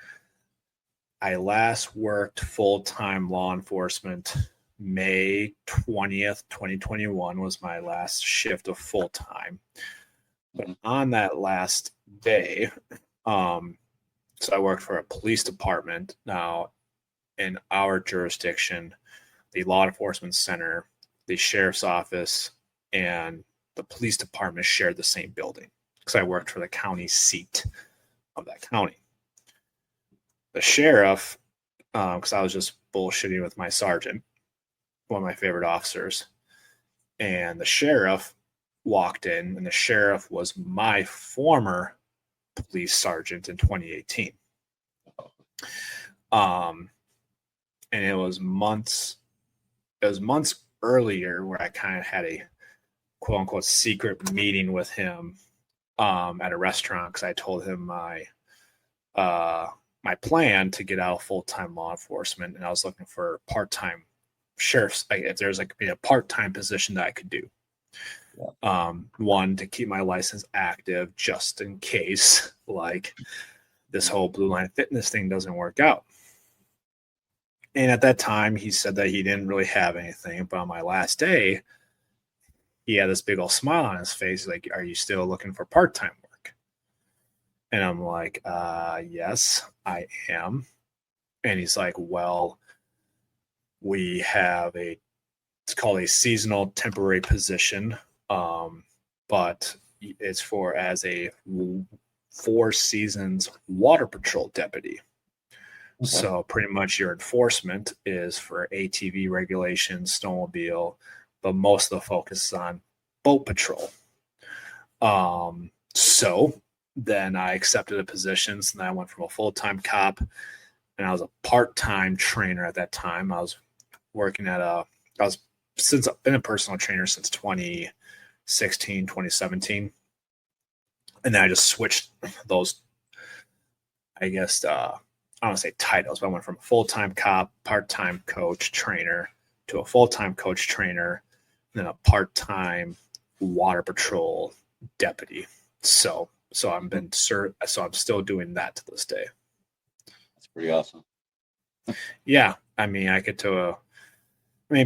last worked full time law enforcement May 20th, 2021 was my last shift of full time. But Mm-hmm. on that last day, um, so I worked for a police department. Now, in our jurisdiction, the law enforcement center, the sheriff's office, and the police department shared the same building because I worked for the county seat of that county. The sheriff, because I was just bullshitting with my sergeant, one of my favorite officers, and the sheriff walked in, and the sheriff was my former police sergeant in 2018. Um, and it was months earlier where I kind of had a quote unquote secret meeting with him at a restaurant because I told him my plan to get out of full time law enforcement, and I was looking for part time sheriff's. Like, if there's like a part time position that I could do. Yeah. One, to keep my license active just in case like this whole Blue Line Fitness thing doesn't work out. And at that time, he said that he didn't really have anything. But on my last day, he had this big old smile on his face. He's like, "Are you still looking for part time work?" And I'm like, yes, I am. And he's like, "Well, we have it's called a seasonal temporary position, but it's for as a 4 seasons water patrol deputy. Okay. So pretty much your enforcement is for ATV regulations, snowmobile, but most of the focus is on boat patrol. So then I accepted a position, and I went from a full-time cop, and I was a part-time trainer at that time. I was working I was since I've been a personal trainer since 2016, 2017. And then I just switched those, I guess, I don't want to say titles, but I went from a full-time cop, part-time coach, trainer to a full-time coach, trainer, and then a part-time water patrol deputy. So I'm still doing that to this day. That's pretty awesome. Yeah, I mean,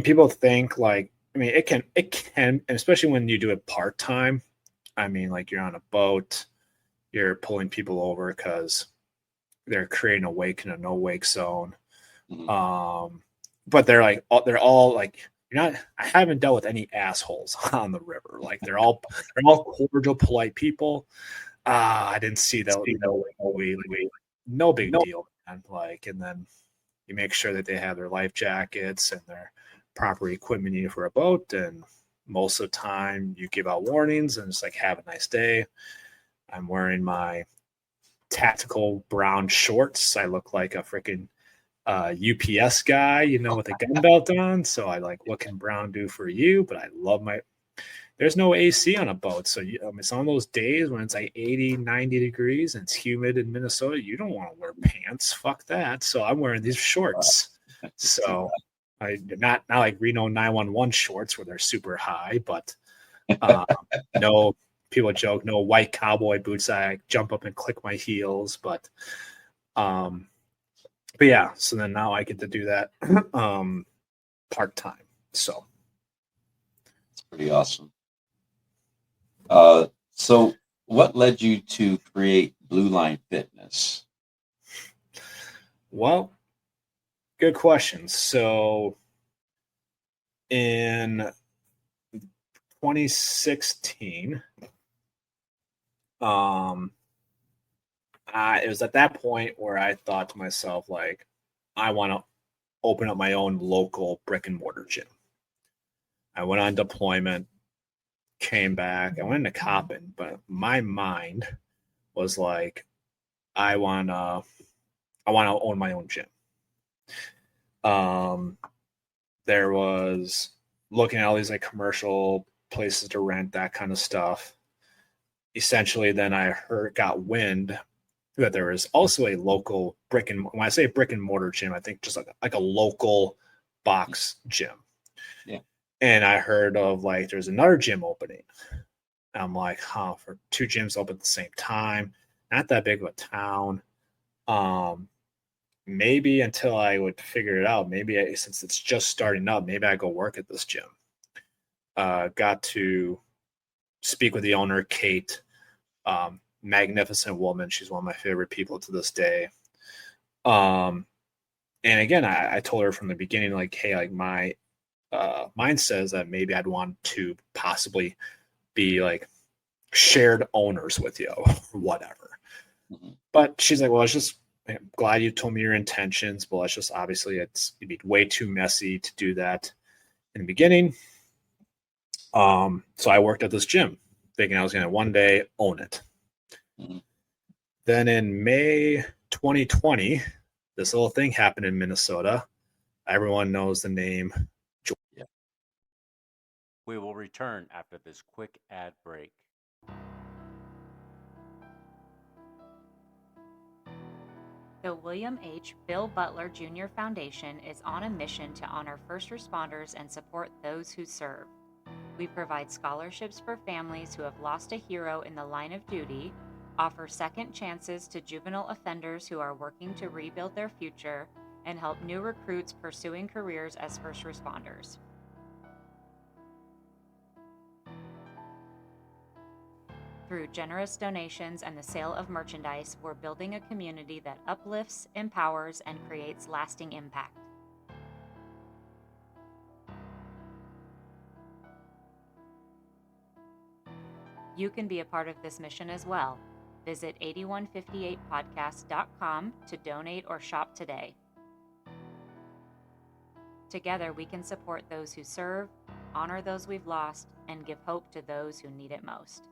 people think like, I mean, it can, and especially when you do it part-time. I mean, like you're on a boat, you're pulling people over because they're creating a wake in a no wake zone. Mm-hmm. But they're all like, I haven't dealt with any assholes on the river. Like they're all cordial, polite people. I didn't see that. no big deal. And then you make sure that they have their life jackets and their proper equipment needed for a boat. And most of the time you give out warnings and it's like, have a nice day. I'm wearing my tactical brown shorts. I look like a freaking UPS guy, with a gun belt on. So I like, what can brown do for you? But I love there's no AC on a boat. So it's on those days when it's like 80, 90 degrees and it's humid in Minnesota. You don't want to wear pants. Fuck that. So I'm wearing these shorts. So I not like Reno 911 shorts where they're super high, but no, people joke, no white cowboy boots. I jump up and click my heels, but yeah, so then now I get to do that part-time. So It's pretty awesome. So what led you to create Blue Line Fitness? Well, good question. So in 2016, it was at that point where I thought to myself, like, I want to open up my own local brick and mortar gym. I went on deployment, came back. I went into copping, but my mind was like, I want to own my own gym. There was looking at all these like commercial places to rent, that kind of stuff. Essentially, then I got wind that there was also a local when I say brick and mortar gym, I think just like a local box gym. Yeah. And I heard of like there's another gym opening. I'm like, for two gyms open at the same time, not that big of a town. Maybe until I would figure it out, since it's just starting up, maybe I go work at this gym. Got to speak with the owner, Kate, magnificent woman. She's one of my favorite people to this day. And again, I told her from the beginning, like, hey, like my mind says that maybe I'd want to possibly be like shared owners with you or whatever. Mm-hmm. But she's like, well, I'm glad you told me your intentions, but let's just obviously it'd be way too messy to do that in the beginning. So I worked at this gym thinking I was going to one day own it. Mm-hmm. Then in May 2020, this little thing happened in Minnesota. Everyone knows the name. Yeah. We will return after this quick ad break. The William H. Bill Butler Jr. Foundation is on a mission to honor first responders and support those who serve. We provide scholarships for families who have lost a hero in the line of duty, offer second chances to juvenile offenders who are working to rebuild their future, and help new recruits pursuing careers as first responders. Through generous donations and the sale of merchandise, we're building a community that uplifts, empowers, and creates lasting impact. You can be a part of this mission as well. Visit 8158podcast.com to donate or shop today. Together, we can support those who serve, honor those we've lost, and give hope to those who need it most.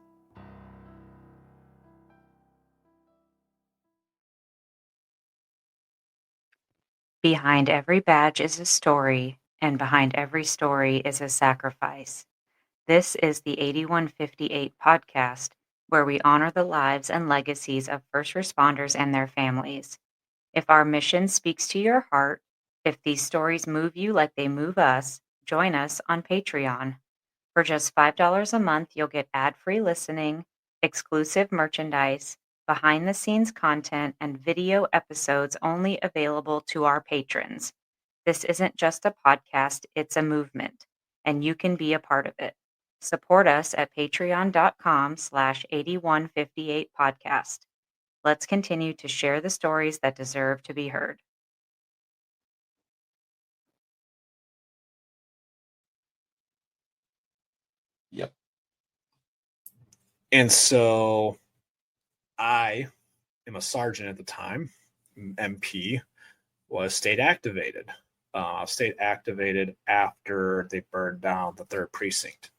Behind every badge is a story, and behind every story is a sacrifice. This is the 8158 podcast, where we honor the lives and legacies of first responders and their families. If our mission speaks to your heart, if these stories move you like they move us, join us on Patreon. For just $5 a month, you'll get ad-free listening, exclusive merchandise, behind-the-scenes content, and video episodes only available to our patrons. This isn't just a podcast, it's a movement, and you can be a part of it. Support us at patreon.com/8158podcast. Let's continue to share the stories that deserve to be heard. Yep. And so I am a sergeant at the time. MP was state activated. State activated after they burned down the 3rd precinct.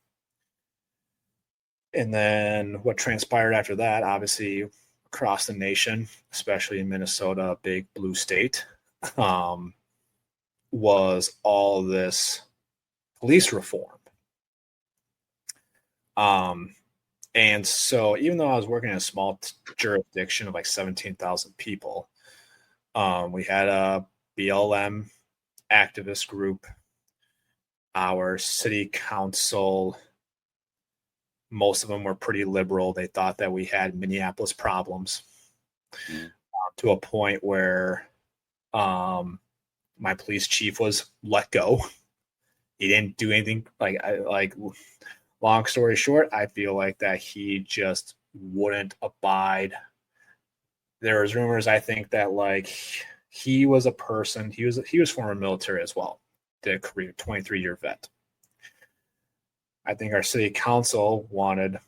And then what transpired after that, obviously across the nation, especially in Minnesota, a big blue state, was all this police reform. And so even though I was working in a small jurisdiction of like 17,000 people, we had a BLM activist group, our city council, most of them were pretty liberal. They thought that we had Minneapolis problems to a point where my police chief was let go. He didn't do anything. Long story short, I feel like that he just wouldn't abide. There was rumors, I think, that like he was a person, he was former military as well, did a career, 23-year vet. I think our city council wanted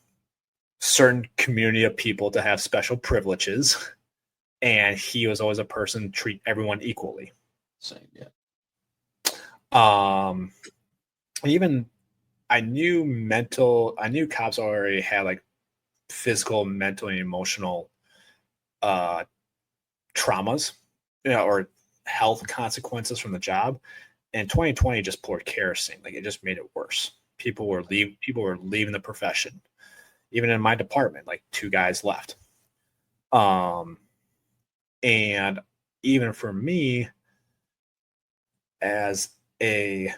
certain community of people to have special privileges, and he was always a person to treat everyone equally. Same, yeah. Even I knew cops already had like physical, mental, and emotional traumas, or health consequences from the job. And 2020 just poured kerosene. Like, it just made it worse. People were leaving the profession. Even in my department, like 2 guys left. And even for me, as a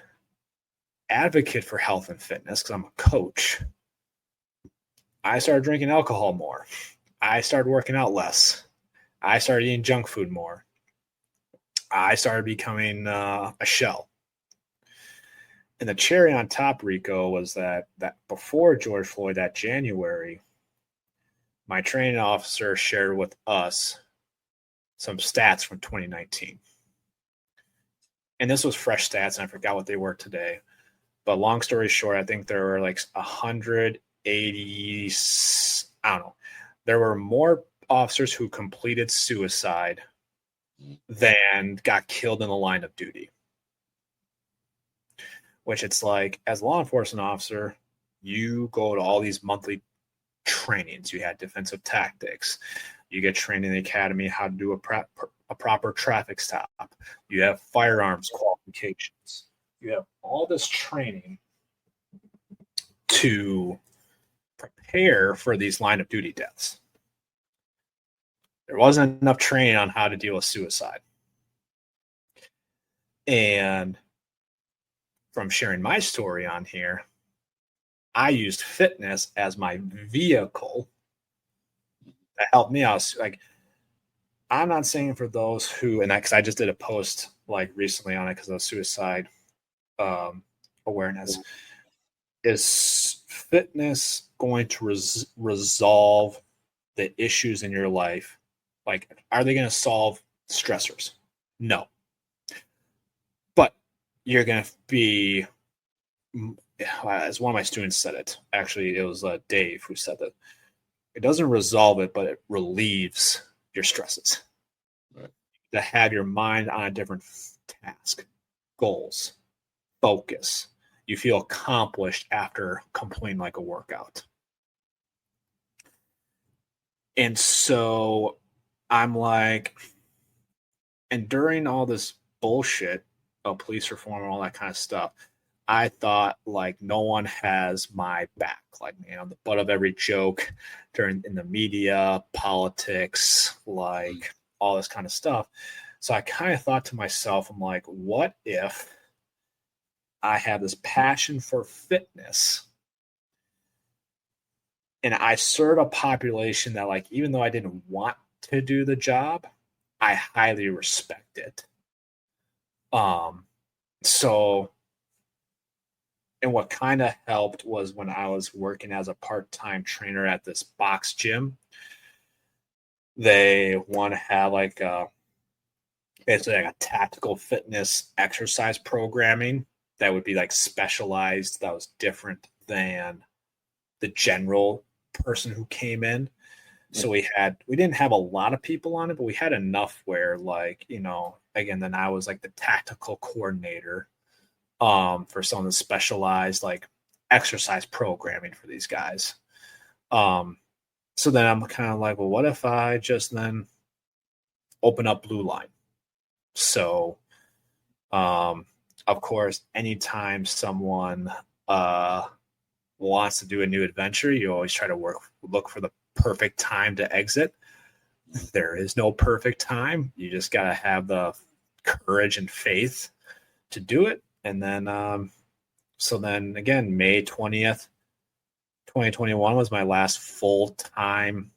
advocate for health and fitness, because I'm a coach, I started drinking alcohol more. I started working out less. I started eating junk food more. I started becoming a shell. And the cherry on top, Rico, was that before George Floyd, that January, my training officer shared with us some stats from 2019. And this was fresh stats, and I forgot what they were today. But long story short, I think there were like 180, I don't know. There were more officers who completed suicide than got killed in the line of duty. Which, it's like, as a law enforcement officer, you go to all these monthly trainings. You had defensive tactics. You get trained in the academy how to do a proper traffic stop. You have firearms qualifications. You have all this training to prepare for these line of duty deaths. There wasn't enough training on how to deal with suicide. And from sharing my story on here, I used fitness as my vehicle that helped me out. Like, I'm not saying for those who, and because I just did a post like recently on it because of suicide awareness, is fitness going to resolve the issues in your life? Like, are they going to solve stressors? No. But you're going to be, as one of my students said it, actually, it was Dave who said that, it doesn't resolve it, but it relieves your stresses. Right. To have your mind on a different task, goals, focus. You feel accomplished after completing like a workout. And so I'm like, and during all this bullshit of police reform and all that kind of stuff, I thought like no one has my back. Like, you know, the butt of every joke in the media, politics, like all this kind of stuff. So I kind of thought to myself, I'm like, what if I have this passion for fitness and I serve a population that, like, even though I didn't want to do the job, I highly respect it. So, and what kind of helped was when I was working as a part-time trainer at this box gym, they want to have like basically like a tactical fitness exercise programming that would be like specialized, that was different than the general person who came in. So we didn't have a lot of people on it, but we had enough where, like, again, then I was like the tactical coordinator for some of the specialized like exercise programming for these guys. So then I'm kind of like, well, what if I just then open up Blue Line? So, of course, anytime someone wants to do a new adventure, you always try to look for the perfect time to exit. There is no perfect time. You just got to have the courage and faith to do it. And then, so then again, May 20th, 2021 was my last full-time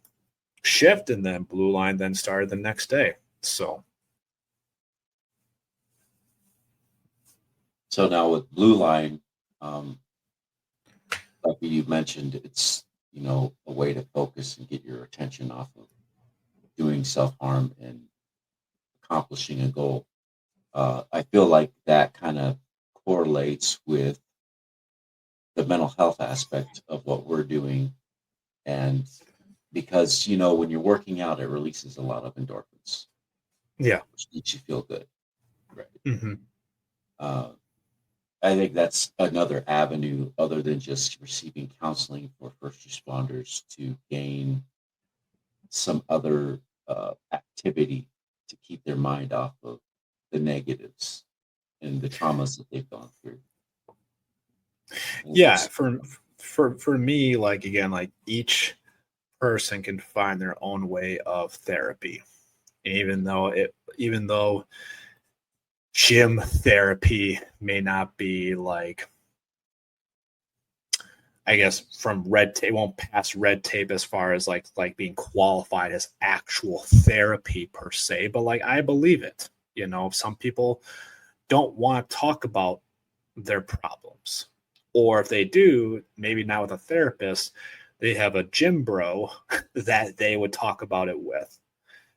shift, and then Blue Line then started the next day. So now with Blue Line, like you mentioned, it's a way to focus and get your attention off of doing self-harm and accomplishing a goal. I feel like that kind of correlates with the mental health aspect of what we're doing. And because, when you're working out, it releases a lot of endorphins. Yeah. Which makes you feel good. Right. Mm-hmm. I think that's another avenue other than just receiving counseling for first responders to gain some other activity to keep their mind off of the negatives and the traumas that they've gone through. Yeah, for me, like, again, like each person can find their own way of therapy. And even though gym therapy may not be like, I guess, from red tape, won't pass red tape as far as like being qualified as actual therapy per se, but like I believe it. Some people don't want to talk about their problems, or if they do, maybe not with a therapist, they have a gym bro that they would talk about it with.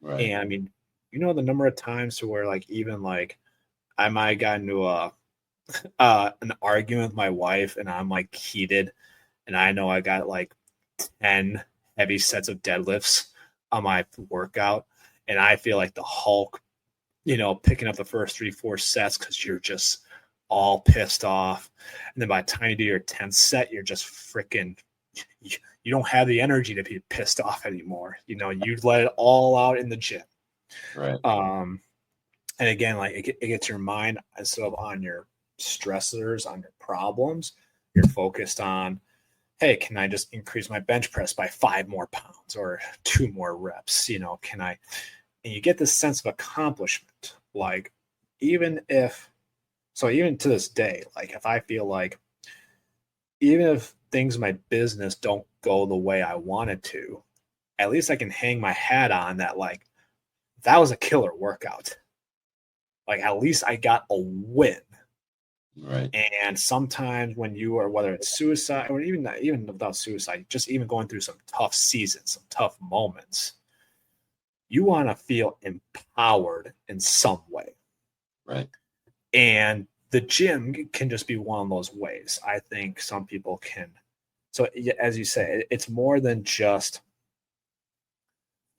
Right. And I mean, the number of times to where like even like I might got into an argument with my wife, and I'm like heated, and I know I got like 10 heavy sets of deadlifts on my workout, and I feel like the Hulk, picking up the first 3-4 sets because you're just all pissed off. And then by the time you do your 10th set, you're just freaking, you don't have the energy to be pissed off anymore. You let it all out in the gym. Right. And again, like it gets your mind instead of on your stressors, on your problems, you're focused on, hey, can I just increase my bench press by 5 more pounds or 2 more reps? Can I? And you get this sense of accomplishment. Like, even to this day, like if I feel like, even if things in my business don't go the way I wanted to, at least I can hang my hat on that, like, that was a killer workout. Like, at least I got a win. Right. And sometimes when you are, whether it's suicide or even without suicide, just even going through some tough seasons, some tough moments, you want to feel empowered in some way. Right. And the gym can just be one of those ways. I think some people can. So as you say, it's more than just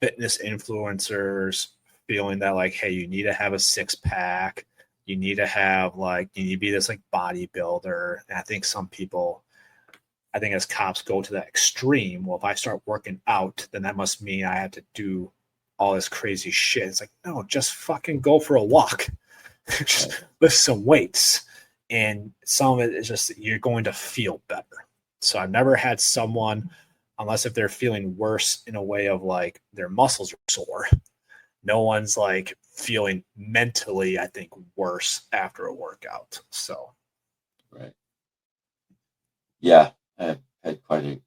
fitness influencers feeling that like, hey, you need to have a 6-pack. You need to have you need to be this like bodybuilder. And I think some people, as cops go to that extreme, well, if I start working out, then that must mean I have to do all this crazy shit. It's like, no, just fucking go for a walk. Just lift some weights. And some of it is just, you're going to feel better. So I've never had someone, unless if they're feeling worse in a way of like their muscles are sore, no one's like feeling mentally, I think, worse after a workout. So, right. Yeah, I've had quite a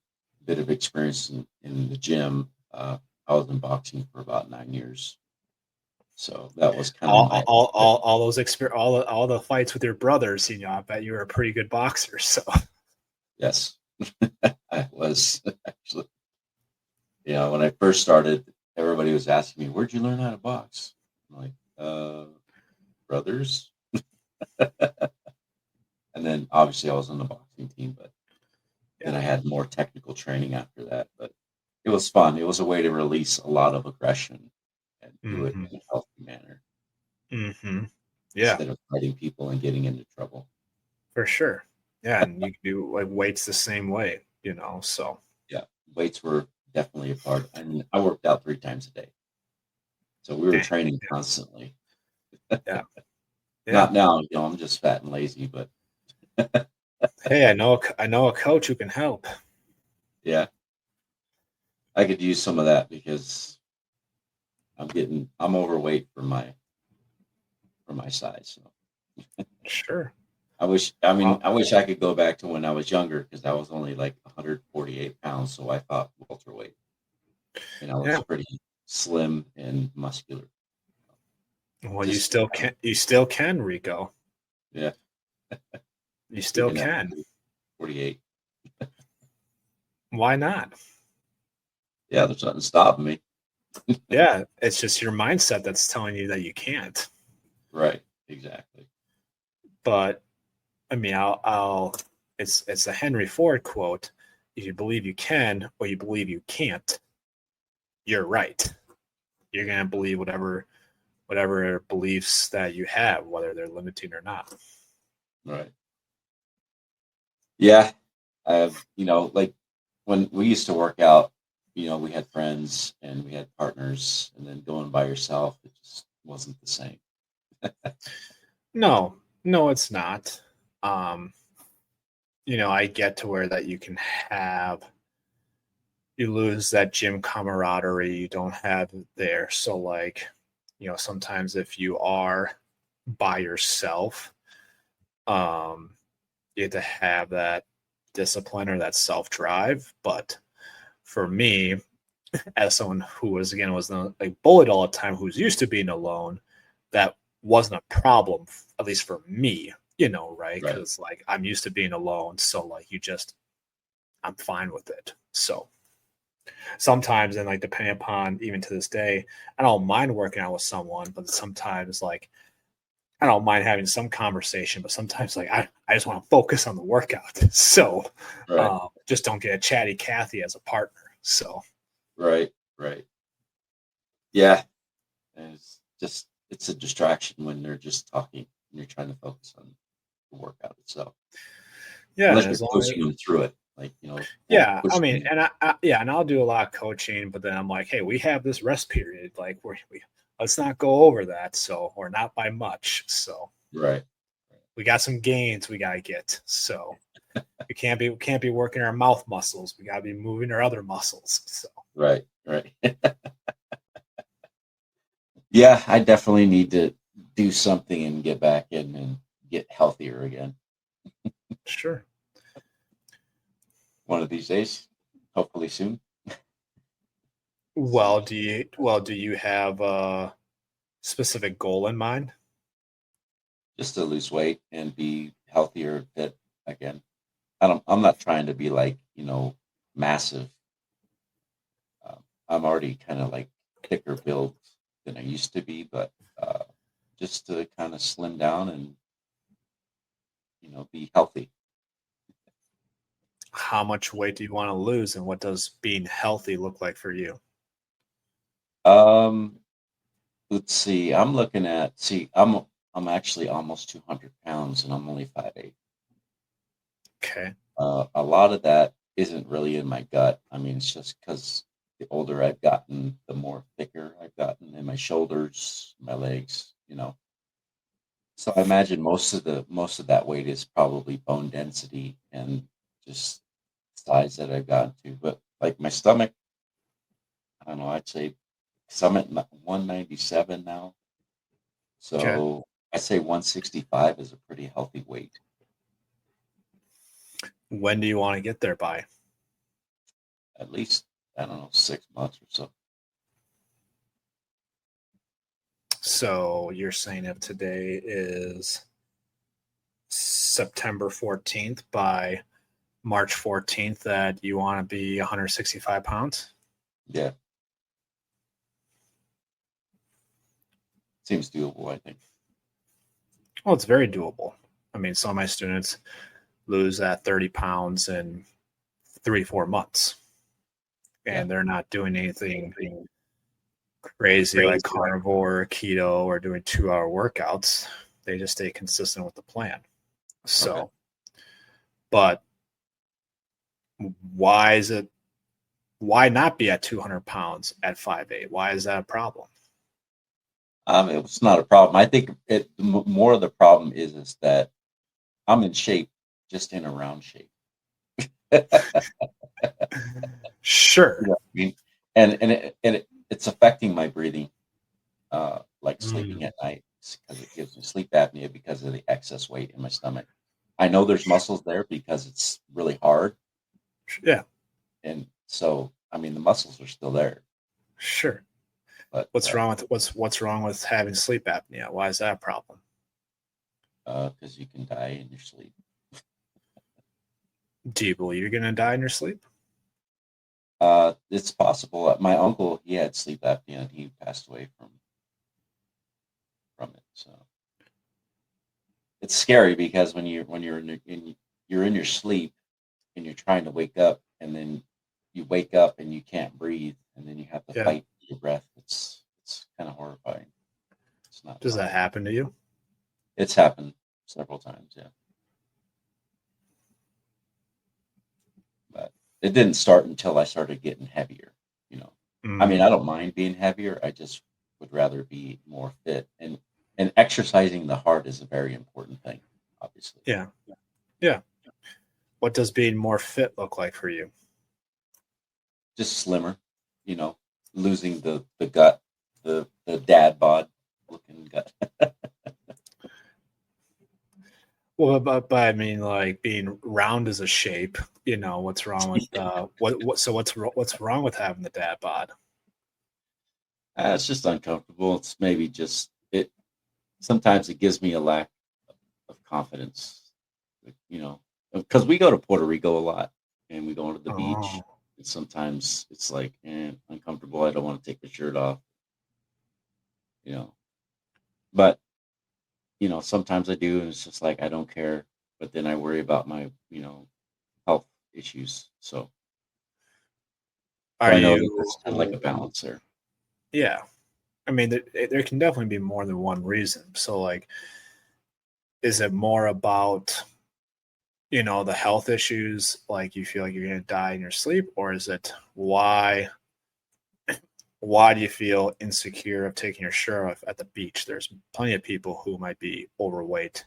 bit of experience in the gym. I was in boxing for about 9 years. So that was kind of all those all the fights with your brothers. I bet you were a pretty good boxer. So yes, I was actually. When I first started, everybody was asking me, "Where'd you learn how to box?" I'm like, brothers. And then obviously I was on the boxing team, but then I had more technical training after that. But it was fun. It was a way to release a lot of aggression and do it Mm-hmm. in a healthy manner Mm-hmm. Yeah, instead of fighting people and getting into trouble. for sure. Yeah, and you can do like weights the same way, so Yeah, weights were definitely a part. And I worked out 3 times a day, so we were eh, training constantly. yeah. Yeah. Not now, I'm just fat and lazy, but Hey, I know a coach who can help. yeah, I could use some of that because I'm overweight for my size. So Sure. I Well, wish I could go back to when I was younger because I was only like 148 pounds, so I thought welterweight, and I was yeah. pretty slim and muscular. Well, you Just still can. You still can, Rico. yeah, You still even at can. 48. Why not? Yeah, there's nothing stopping me. Yeah, it's just your mindset that's telling you that you can't. Right, exactly. But I mean, I'll. It's a Henry Ford quote. If you believe you can or you believe you can't, you're right. You're gonna believe whatever beliefs that you have, whether they're limiting or not. Right. Yeah, like when we used to work out, we had friends and we had partners, and then going by yourself, it just wasn't the same. No, no, it's not. Um, I get to where that you can have you lose that gym camaraderie you don't have it there. So like, sometimes if you are by yourself, um, you have to have that discipline or that self drive. But for me, as someone who was like bullied all the time, who's used to being alone, that wasn't a problem, at least for me, right? Right. Because like I'm used to being alone, so like I'm fine with it. So sometimes, and like depending upon even to this day, I don't mind working out with someone, but sometimes like I don't mind having some conversation, but sometimes like I just want to focus on the workout. So Right. just don't get a chatty Cathy as a partner. So Right. Right. Yeah. And it's a distraction when they're just talking and you're trying to focus on the workout itself. yeah, Unless and you're as long as coaching them through it, like, or yeah, I pushing mean, them. and yeah, and I'll do a lot of coaching, but then I'm like, hey, we have this rest period, like we let's not go over that, so or not by much. So Right. we got some gains we gotta get. So we can't be working our mouth muscles. We gotta be moving our other muscles. So Right. Right. Yeah, I definitely need to do something and get back in and get healthier again sure. one of these days, hopefully soon. Do you have a specific goal in mind? Just to lose weight and be healthier fit again. I'm not trying to be like, massive. I'm already kind of like thicker build than I used to be, but just to kind of slim down and, be healthy. How much weight do you want to lose, and what does being healthy look like for you? Um, let's see. I'm actually almost 200 pounds and I'm only 5'8". Okay. A lot of that isn't really in my gut. I mean, it's just because the older I've gotten, the more thicker I've gotten in my shoulders, my legs. So I imagine most of that weight is probably bone density and just size that I've gotten to. But like my stomach, I don't know, I'd say 'cause I'm at 197 now. Okay. So I say 165 is a pretty healthy weight. When do you want to get there by? At least, I don't know, 6 months or so. So you're saying if today is September 14th, by March 14th, that you want to be 165 pounds? Yeah, seems doable, I think. Well, it's very doable. I mean, some of my students lose that 30 pounds in 3-4 months. and they're not doing anything crazy like carnivore or keto or doing 2-hour workouts. They just stay consistent with the plan. So, but why not be at 200 pounds at 5'8"? Why is that a problem? It's not a problem. I think more of the problem is that I'm in shape, just in a round shape. Sure. You know what I mean? And it's affecting my breathing, like sleeping at night, because it gives me sleep apnea because of the excess weight in my stomach. I know there's muscles there because it's really hard. Yeah. And so, I mean, the muscles are still there. Sure. But what's wrong with having sleep apnea? Why is that a problem? Because you can die in your sleep. Do you believe you're going to die in your sleep? It's possible. My uncle, he had sleep apnea and he passed away from it. So it's scary because when you're in your sleep and you're trying to wake up, and then you wake up and you can't breathe, and then you have to fight your breath. It's kind of horrifying. It's not. Does that happen to you? It's happened several times, yeah. But it didn't start until I started getting heavier. I mean, I don't mind being heavier. I just would rather be more fit, and exercising the heart is a very important thing, obviously. Yeah. What does being more fit look like for you? Just slimmer, losing the gut, the dad bod looking gut. Well, but I mean, like being round as a shape. What's wrong with what's wrong with having the dad bod? It's just uncomfortable. It's maybe just it. Sometimes it gives me a lack of confidence, because we go to Puerto Rico a lot and we go to the beach. And sometimes it's like uncomfortable. I don't want to take the shirt off, but sometimes I do, and it's just like I don't care. But then I worry about my health issues. So I know there's kind of like a balance there. Yeah, I mean, there can definitely be more than one reason. So, like, is it more about the health issues, like you feel like you're going to die in your sleep, or is it why do you feel insecure of taking your shirt off at the beach? There's plenty of people who might be overweight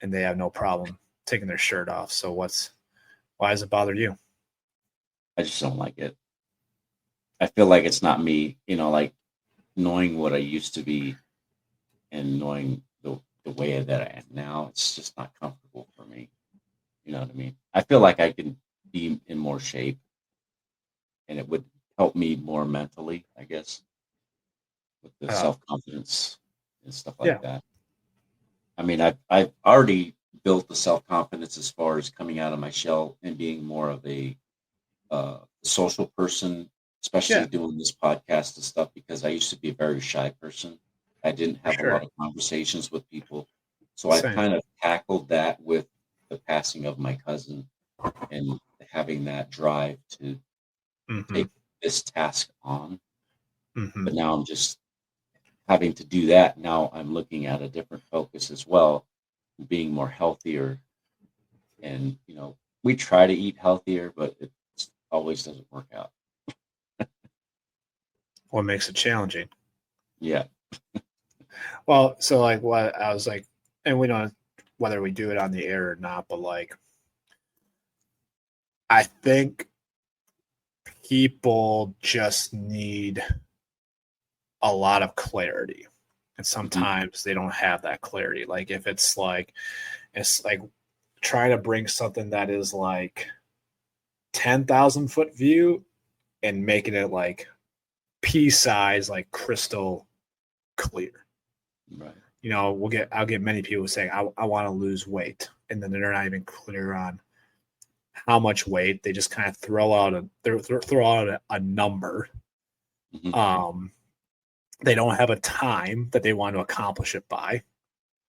and they have no problem taking their shirt off. So why does it bother you? I just don't like it. I feel like it's not me, like knowing what I used to be and knowing the way that I am now. It's just not comfortable for me. You know what I mean? I feel like I can be in more shape and it would help me more mentally, I guess, with the self-confidence and stuff like that. I mean, I've already built the self-confidence as far as coming out of my shell and being more of a social person, especially doing this podcast and stuff, because I used to be a very shy person. I didn't have a lot of conversations with people. So I've kind of tackled that with the passing of my cousin and having that drive to take this task on. But now I'm just having to do that. Now I'm looking at a different focus as well, being more healthier. And, we try to eat healthier, but it always doesn't work out. What makes it challenging? Yeah. Well, so like what I was like, and we don't whether we do it on the air or not, but like I think people just need a lot of clarity. And sometimes they don't have that clarity. Like if it's like trying to bring something that is like 10,000 foot view and making it like pea size, like crystal clear. Right. I'll get many people saying I want to lose weight, and then they're not even clear on how much weight. They just kind of throw out a number. They don't have a time that they want to accomplish it by.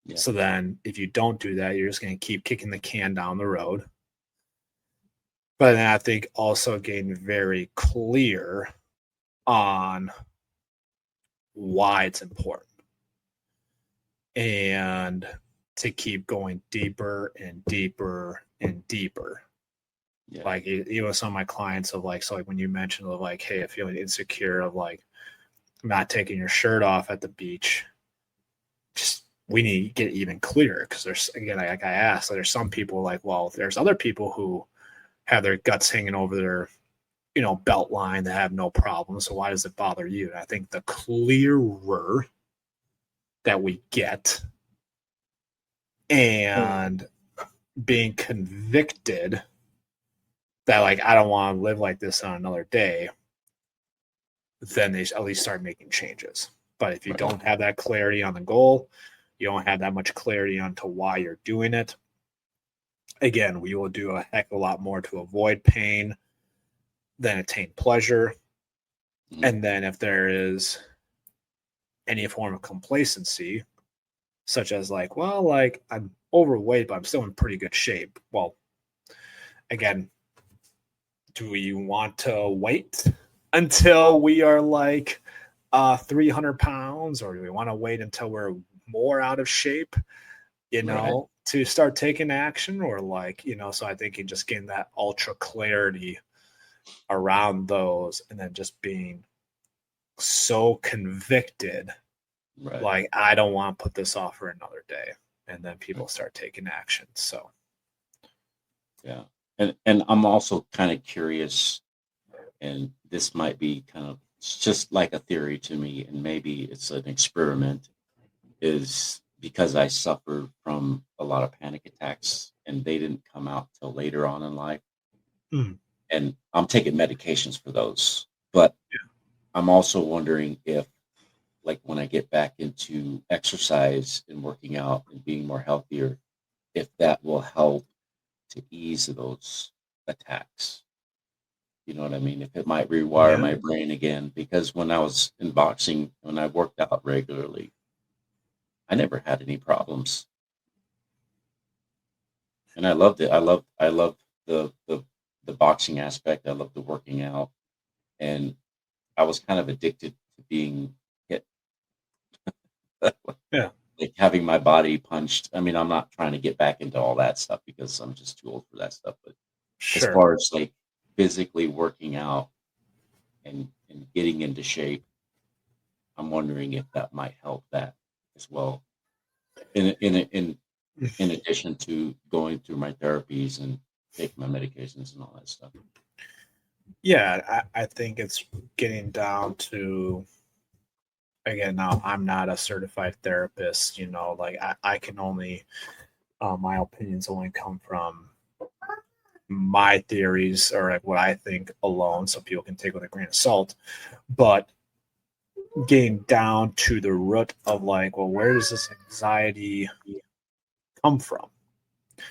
Yeah. So then if you don't do that, you're just going to keep kicking the can down the road. But then I think also getting very clear on why it's important and to keep going deeper and deeper and deeper. Yeah. Like even some of my clients of like, so like when you mentioned of like, hey, I feel insecure of like not taking your shirt off at the beach, just we need to get even clearer because there's again, like I asked, there's some people like, well, there's other people who have their guts hanging over their belt line that have no problem. So why does it bother you? And I think the clearer that we get and being convicted that like I don't want to live like this on another day, then they at least start making changes. But if you don't have that clarity on the goal, you don't have that much clarity onto why you're doing it, again, we will do a heck of a lot more to avoid pain than attain pleasure. Mhm. And then if there is any form of complacency, such as like, well, like I'm overweight, but I'm still in pretty good shape. Well, again, do we want to wait until we are like 300 pounds, or do we want to wait until we're more out of shape, to start taking action? Or like, so I think just getting that ultra clarity around those and then just being so convicted, like I don't want to put this off for another day, and then people start taking action. So yeah, and I'm also kind of curious, and this might be kind of just like a theory to me, and maybe it's an experiment, is because I suffered from a lot of panic attacks and they didn't come out till later on in life. And I'm taking medications for those, but I'm also wondering if, like, when I get back into exercise and working out and being more healthier, if that will help to ease those attacks. You know what I mean? If it might rewire my brain again, because when I was in boxing, when I worked out regularly, I never had any problems, and I loved it. I love the boxing aspect. I love the working out, and I was kind of addicted to being hit. Yeah. Like having my body punched. I mean, I'm not trying to get back into all that stuff because I'm just too old for that stuff. But as far as like physically working out and getting into shape, I'm wondering if that might help that as well. In addition to going through my therapies and taking my medications and all that stuff. Yeah, I think it's getting down to, again, now I'm not a certified therapist, like I can only, my opinions only come from my theories or like what I think alone, so people can take with a grain of salt. But getting down to the root of like, well, where does this anxiety come from?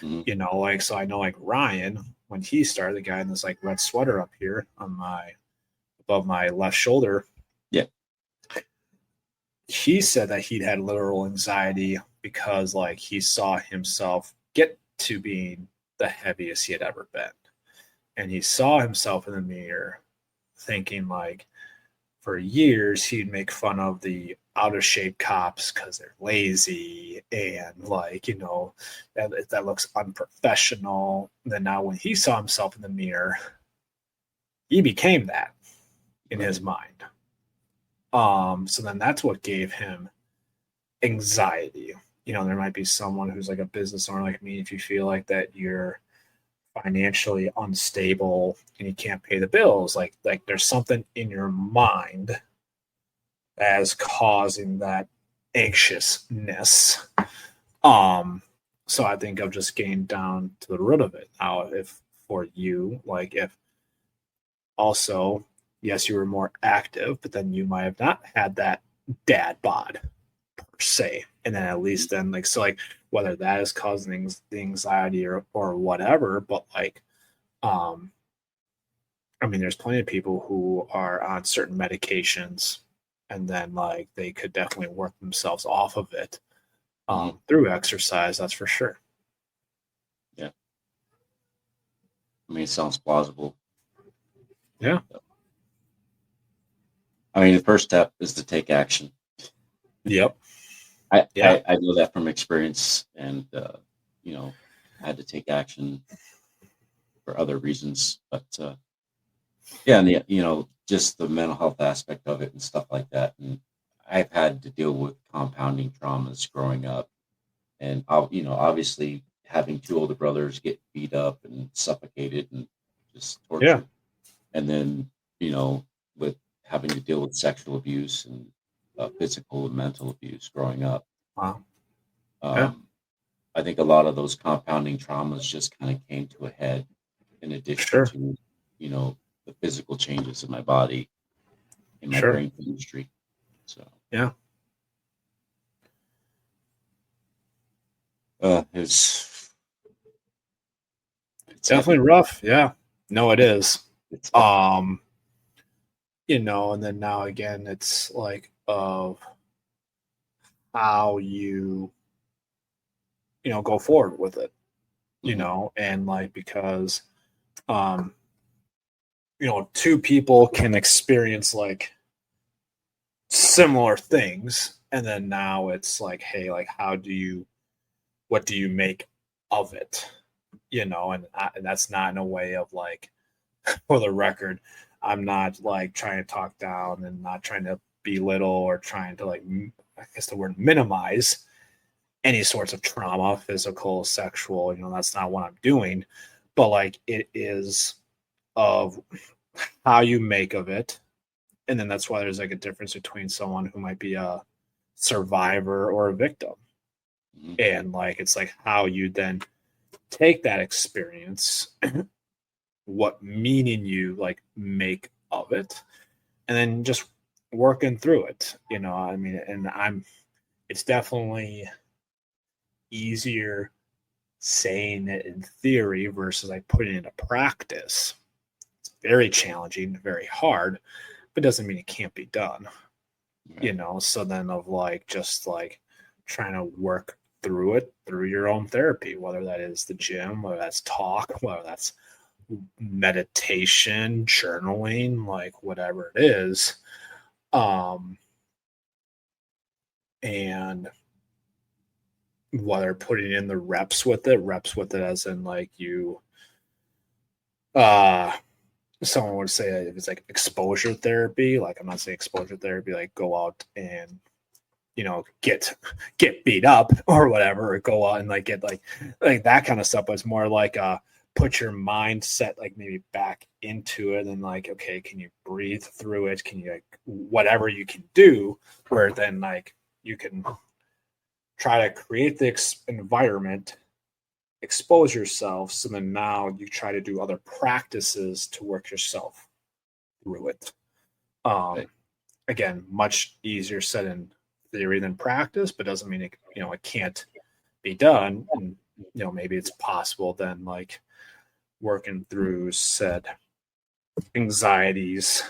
Like, so I know like Ryan, when he started, the guy in this like red sweater up here on above my left shoulder. Yeah. He said that he'd had literal anxiety because like he saw himself get to being the heaviest he had ever been. And he saw himself in the mirror thinking like for years he'd make fun of the out of shape cops because they're lazy and like, that looks unprofessional. And then now when he saw himself in the mirror, he became that in his mind. So then that's what gave him anxiety. There might be someone who's like a business owner like me. If you feel like that you're financially unstable and you can't pay the bills, like there's something in your mind as causing that anxiousness. So I think of just getting down to the root of it. Now, if for you, like if also, yes, you were more active, but then you might have not had that dad bod per se. And then at least then like, so like whether that is causing the anxiety or whatever, but like, I mean, there's plenty of people who are on certain medications and then like they could definitely work themselves off of it through exercise. That's for sure. Yeah. I mean, it sounds plausible. Yeah. I mean, the first step is to take action. Yep. I Yeah. know that from experience, and you know, I had to take action for other reasons, but yeah, and just the mental health aspect of it and stuff like that. And I've had to deal with compounding traumas growing up, and obviously having two older brothers get beat up and suffocated and just Yeah. tortured, and then with having to deal with sexual abuse and physical and mental abuse growing up. Wow. Yeah. Um, I think a lot of those compounding traumas just kind of came to a head in addition Sure. to, the physical changes in my body, in my Sure. brain chemistry. So, Yeah. it's Definitely heavy. rough. Yeah. No, it is. It's heavy. And then now again, it's like of how you go forward with it, Mhm. and like because um two people can experience like similar things, and then now it's like, hey, like what do you make of it, and that's not in a way of like, for the record, I'm not like trying to talk down and not trying to belittle or trying to like, I guess the word minimize any sorts of trauma, physical, sexual, that's not what I'm doing. But like it is of how you make of it. And then that's why there's like a difference between someone who might be a survivor or a victim. Mhm. And like it's like how you then take that experience, what meaning you like make of it, and then just working through it. I mean, and it's definitely easier saying it in theory versus like putting it into practice. It's very challenging, very hard, but doesn't mean it can't be done. Right. So then of like just like trying to work through it through your own therapy, whether that is the gym, whether that's talk, whether that's meditation, journaling, like whatever it is. And whether putting in the reps with it as in like you uh someone would say if it's like exposure therapy, like I'm not saying exposure therapy like go out and get beat up or whatever, or go out and like get like that kind of stuff, but it's more like put your mindset like maybe back into it and like, okay, can you breathe through it, can you like whatever you can do, where then like you can try to create the environment, expose yourself, so then now you try to do other practices to work yourself through it. um Right. Again, much easier said in theory than practice, but doesn't mean it can't be done. And maybe it's possible then like working through said anxieties,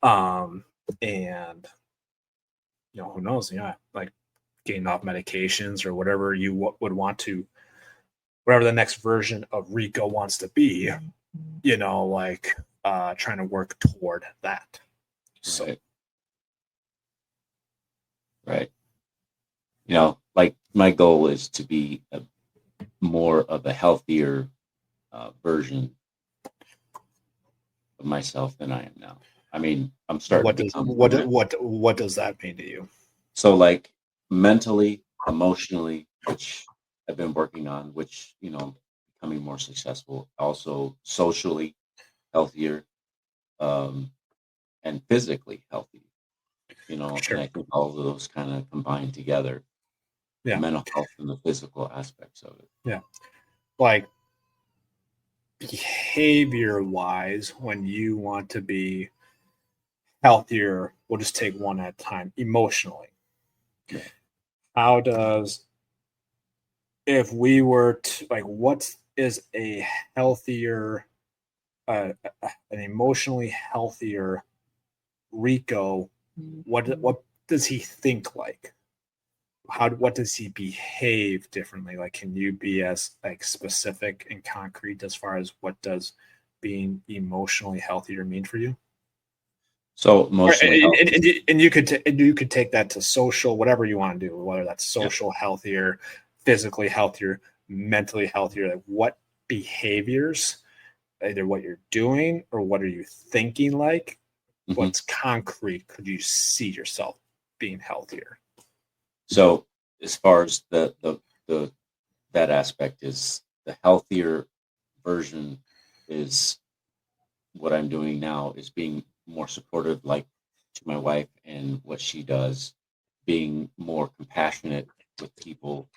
and who knows, yeah, like getting off medications or whatever you would want to, whatever the next version of Rico wants to be, like trying to work toward that. So Right. Right. Like my goal is to be more of a healthier version of myself than I am now. I mean, I'm starting to what does become what what does that mean to you? so like mentally, emotionally, which I've been working on, which becoming more successful. Also socially healthier, um, and physically healthy. And Sure. I think all of those kind of combine together, the Yeah. mental health and the physical aspects of it. Yeah. Like behavior wise, when you want to be healthier, we'll just take one at a time. Emotionally, Right. how does, if we were to like, what is a healthier, an emotionally healthier Rico? What does he think like? what does he behave differently? Like, can you be as like specific and concrete as far as what does being emotionally healthier mean for you? So emotionally healthy. And you could take that to social, whatever you want to do, whether that's social healthier, physically healthier, mentally healthier. Like, what behaviors, either what you're doing or what are you thinking, like what's concrete, could you see yourself being healthier? So as far as the that aspect is, the healthier version is what I'm doing now, is being more supportive, like to my wife and what she does, being more compassionate with people,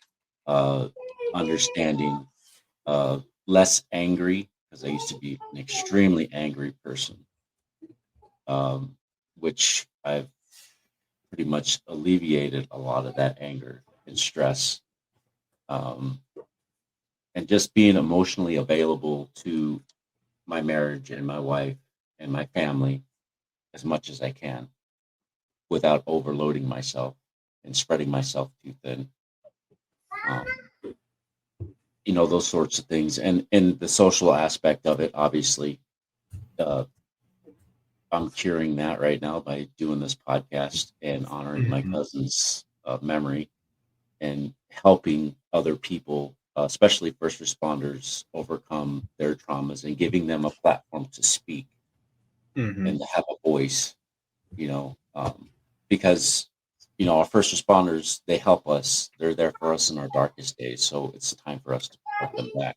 understanding, less angry, because I used to be an extremely angry person, which I've pretty much alleviated a lot of that anger and stress, um, and just being emotionally available to my marriage and my wife and my family as much as I can without overloading myself and spreading myself too thin. Um, those sorts of things, and the social aspect of it, obviously, uh, I'm curing that right now by doing this podcast and honoring my cousin's memory and helping other people, especially first responders, overcome their traumas and giving them a platform to speak and to have a voice, because, our first responders, they help us. They're there for us in our darkest days. So it's time for us to help them back.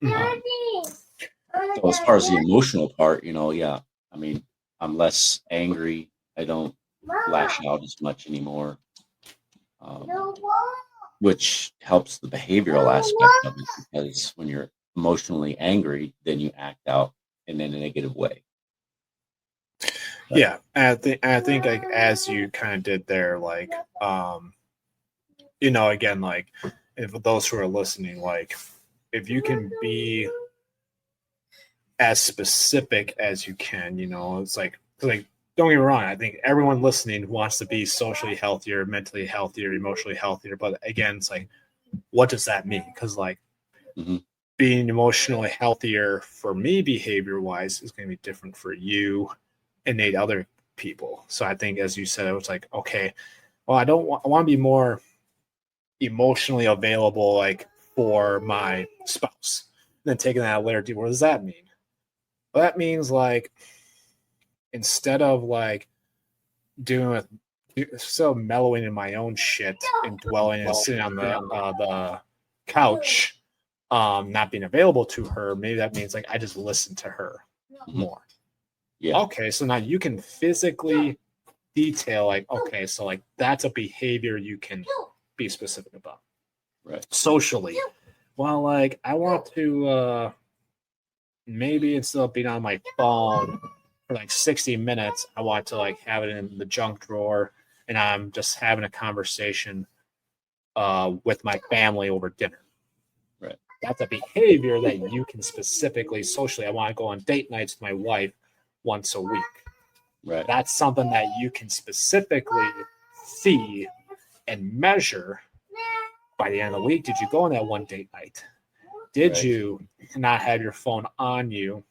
So as far as the emotional part, I mean, I'm less angry. I don't lash out as much anymore, um, which helps the behavioral aspect of it, because when you're emotionally angry, then you act out in a negative way. Yeah, I think like as you kind of did there, like again, like if those who are listening, like if you can be as specific as you can, it's like don't get me wrong, I think everyone listening wants to be socially healthier, mentally healthier, emotionally healthier, but again, it's like, what does that mean? Because like being emotionally healthier for me, behavior wise, is going to be different for you and 8 other people. So I think, as you said, it was like, okay, well, I want to be more emotionally available, like for my spouse. And then taking that layer deep, what does that mean? Well, that means like, instead of like so mellowing in my own shit and dwelling and sitting on the couch, not being available to her, maybe that means like I just listen to her more. Yeah. Okay, so now you can physically detail, like, okay, so like that's a behavior you can be specific about. Right. Socially, well, like I want to maybe instead of being on my phone for like 60 minutes, I want to like have it in the junk drawer and I'm just having a conversation with my family over dinner. Right. That's a behavior that you can specifically socially. I want to go on date nights with my wife once a week. Right. That's something that you can specifically see and measure by the end of the week. Did you go on that one date night? Did you not have your phone on you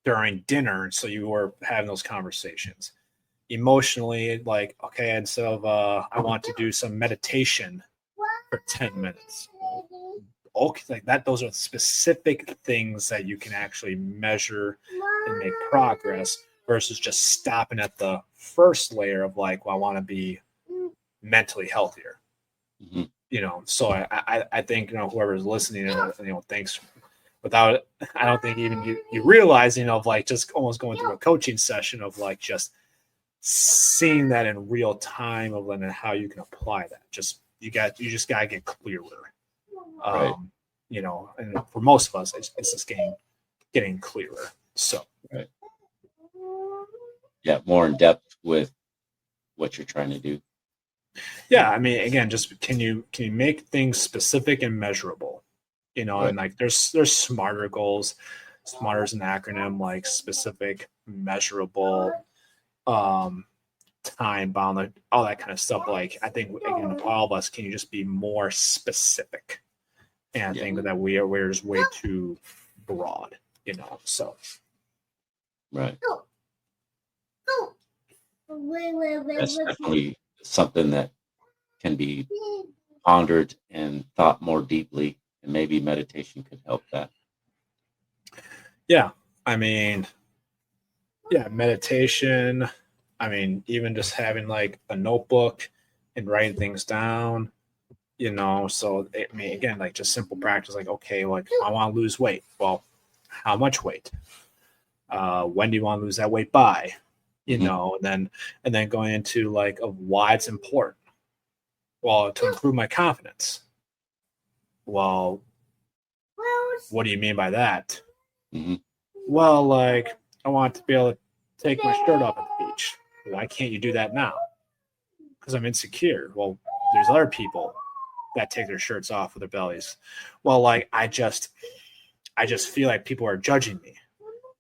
during dinner, so you were having those conversations? Emotionally, like, okay, instead of I want to do some meditation for 10 minutes. Okay, like that, those are specific things that you can actually measure and make progress versus just stopping at the first layer of like, well, I want to be mentally healthier. So I think, whoever's listening, thanks. Without, I don't think even you realize, of like just almost going through a coaching session of like just seeing that in real time of then how you can apply that. You just gotta get clearer. Right. And for most of us, it's just getting clearer. So right. Yeah, more in depth with what you're trying to do. Yeah, I mean, again, just can you make things specific and measurable? Right. And like there's SMARTer goals. SMARTer is an acronym, like specific, measurable, time time bound, all that kind of stuff. Like, I think, again, all of us, can you just be more specific? And I think that we're just way too broad, so. Right. That's definitely something that can be pondered and thought more deeply, and maybe meditation could help that. Yeah. I mean, meditation. I mean, even just having like a notebook and writing things down, so I mean, again, like just simple practice, like, okay, like I want to lose weight. Well, how much weight? When do you want to lose that weight by? And then going into like of why it's important. Well, to improve my confidence. Well, what do you mean by that? Mm-hmm. Well, like, I want to be able to take my shirt off at the beach. Why can't you do that now? Because I'm insecure. Well, there's other people that take their shirts off with their bellies. Well, like, I just feel like people are judging me.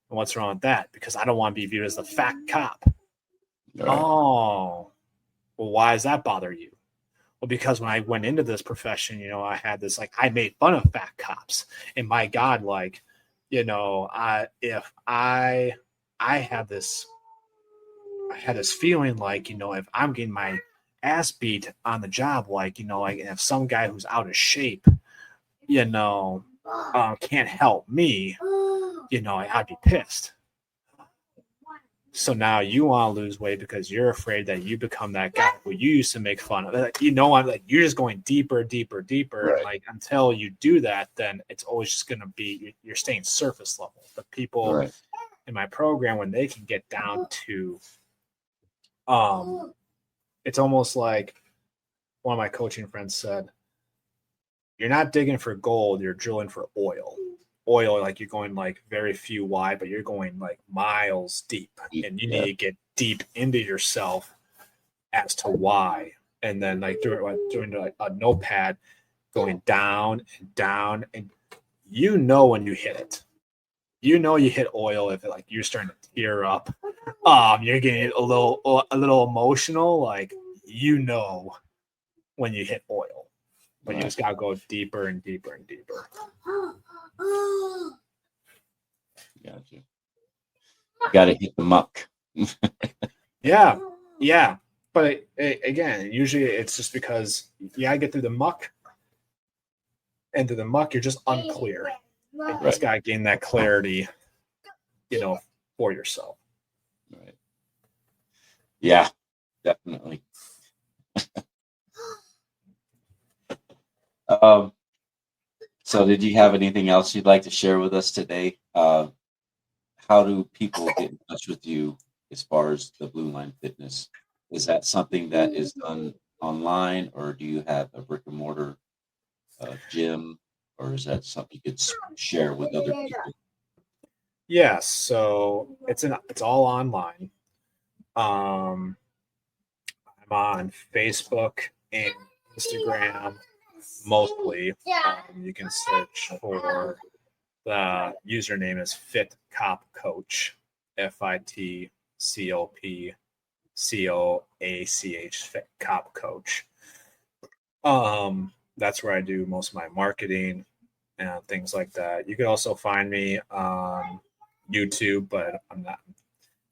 And what's wrong with that? Because I don't want to be viewed as the fat cop. Right. Oh, well, why does that bother you? Well, because when I went into this profession, I had this, like, I made fun of fat cops. And my God, like, if I had this feeling like, if I'm getting my ass beat on the job, like, like if some guy who's out of shape, can't help me, I'd be pissed. So now you want to lose weight because you're afraid that you become that guy who you used to make fun of. I'm like, you're just going deeper, deeper, deeper. Right. And like, until you do that, then it's always just going to be, you're staying surface level. But people in my program, when they can get down to, it's almost like one of my coaching friends said, you're not digging for gold, you're drilling for oil. Oil, like you're going like very few wide, but you're going like miles deep, and you need to get deep into yourself as to why. And then like doing like a notepad, going down and down, and when you hit it, you hit oil if like you're starting to tear up, you're getting a little emotional, like when you hit oil. But you just gotta go deeper and deeper and deeper. Gotcha. Gotta hit the muck. Yeah. But again, usually it's just because you gotta get through the muck. And through the muck, you're just unclear. You just gotta gain that clarity, for yourself. Right. Yeah, definitely. So did you have anything else you'd like to share with us today? How do people get in touch with you as far as the Blue Line Fitness? Is that something that is done online, or do you have a brick and mortar gym, or is that something you could share with other people? Yes, so it's all online. I'm on Facebook and Instagram mostly. You can search for the username is Fit Cop Coach, FITCOP COACH, Fit Cop Coach. That's where I do most of my marketing and things like that. You could also find me on YouTube, but I'm not.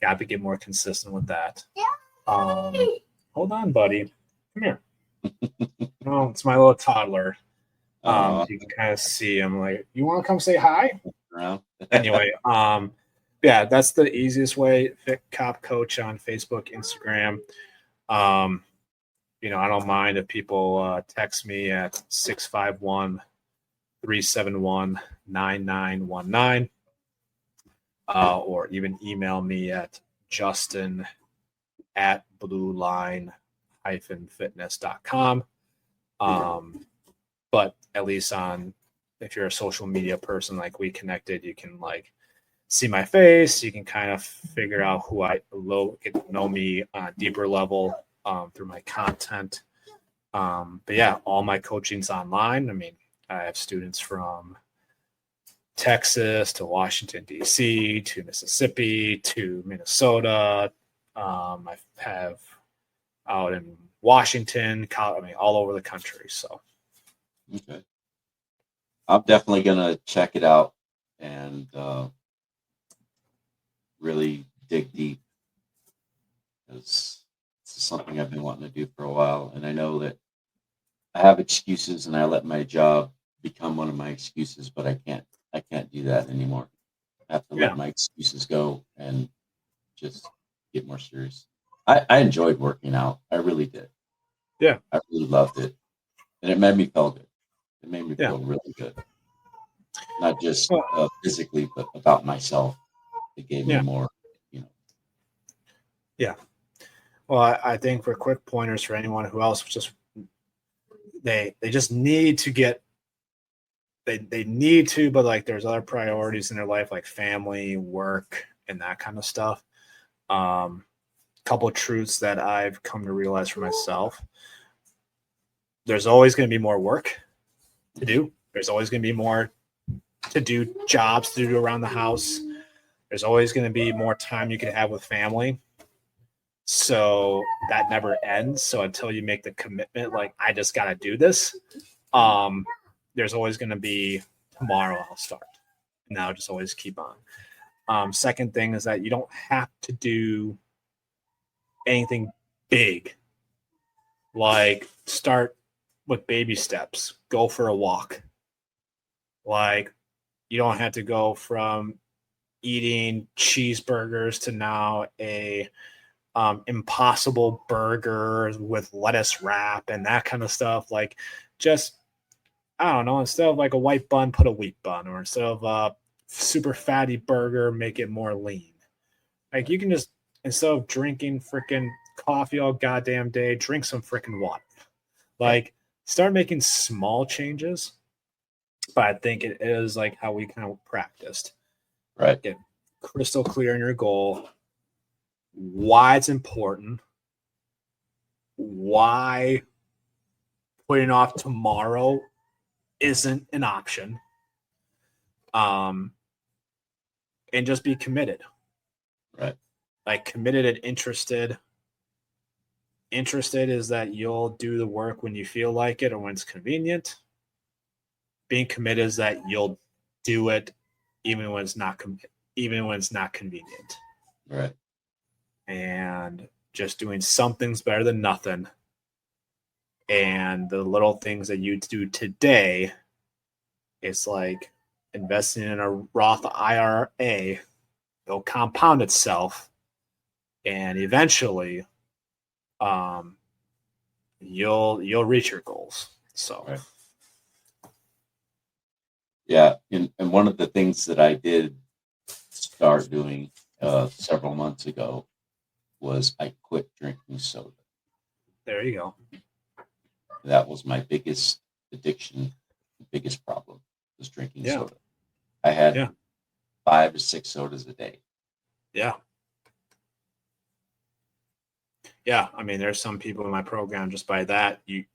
Got to get more consistent with that. Hold on, buddy. Come here. Oh, it's my little toddler. You can kind of see him. Like, you want to come say hi? Anyway, yeah, that's the easiest way. Fit Cop Coach on Facebook, Instagram. I don't mind if people text me at 651-371-9919, or even email me at justin@blueline-fitness.com. But at least if you're a social media person, like we connected, you can like see my face. You can kind of figure out get to know me on a deeper level through my content. But yeah, all my coaching's online. I mean, I have students from Texas to Washington, D.C., to Mississippi, to Minnesota. I have out in Washington, all over the country. So, Okay. I'm definitely gonna check it out and really dig deep, because it's something I've been wanting to do for a while, and I know that I have excuses, and I let my job become one of my excuses, but I can't do that anymore. I have to let yeah, my excuses go and just get more serious. I enjoyed working out. I really did. yeah, I really loved it, and it made me feel good. It made me yeah. feel really good, not just Well, physically, but about myself. It gave me yeah, more, you know. yeah. Well, I think for quick pointers for anyone who else just they just need to get they need to, but like there's other priorities in their life like family, work, and that kind of stuff. Couple of truths that I've come to realize for myself. There's always going to be more work to do. There's always going to be more to do, jobs to do around the house. There's always going to be more time you can have with family. So that never ends. So until you make the commitment, like I just got to do this, there's always going to be tomorrow I'll start. And I'll just always keep on. Second thing is that you don't have to do anything big. Like start with baby steps. Go for a walk. Like you don't have to go from eating cheeseburgers to now a impossible burger with lettuce wrap and that kind of stuff. Like just I don't know, instead of like a white bun, put a wheat bun, or instead of a super fatty burger, make it more lean. Like you can just instead of drinking freaking coffee all goddamn day, drink some freaking water. Right. Like start making small changes. But I think it is like how we kind of practiced. Right. Get crystal clear in your goal, why it's important, why putting off tomorrow isn't an option, and just be committed. Right. Like committed and interested. Interested is that you'll do the work when you feel like it or when it's convenient. Being committed is that you'll do it even when it's not even when it's not convenient. Right. And just doing something's better than nothing. And the little things that you do today, it's like investing in a Roth IRA, it'll compound itself, and eventually, you'll reach your goals. So, Right. Yeah, and one of the things that I did start doing several months ago was I quit drinking soda. there you go. That was my biggest addiction, biggest problem, was drinking Yeah, soda. I had yeah, 5 to 6 sodas a day. yeah, yeah. I mean, there's some people in my program just by that you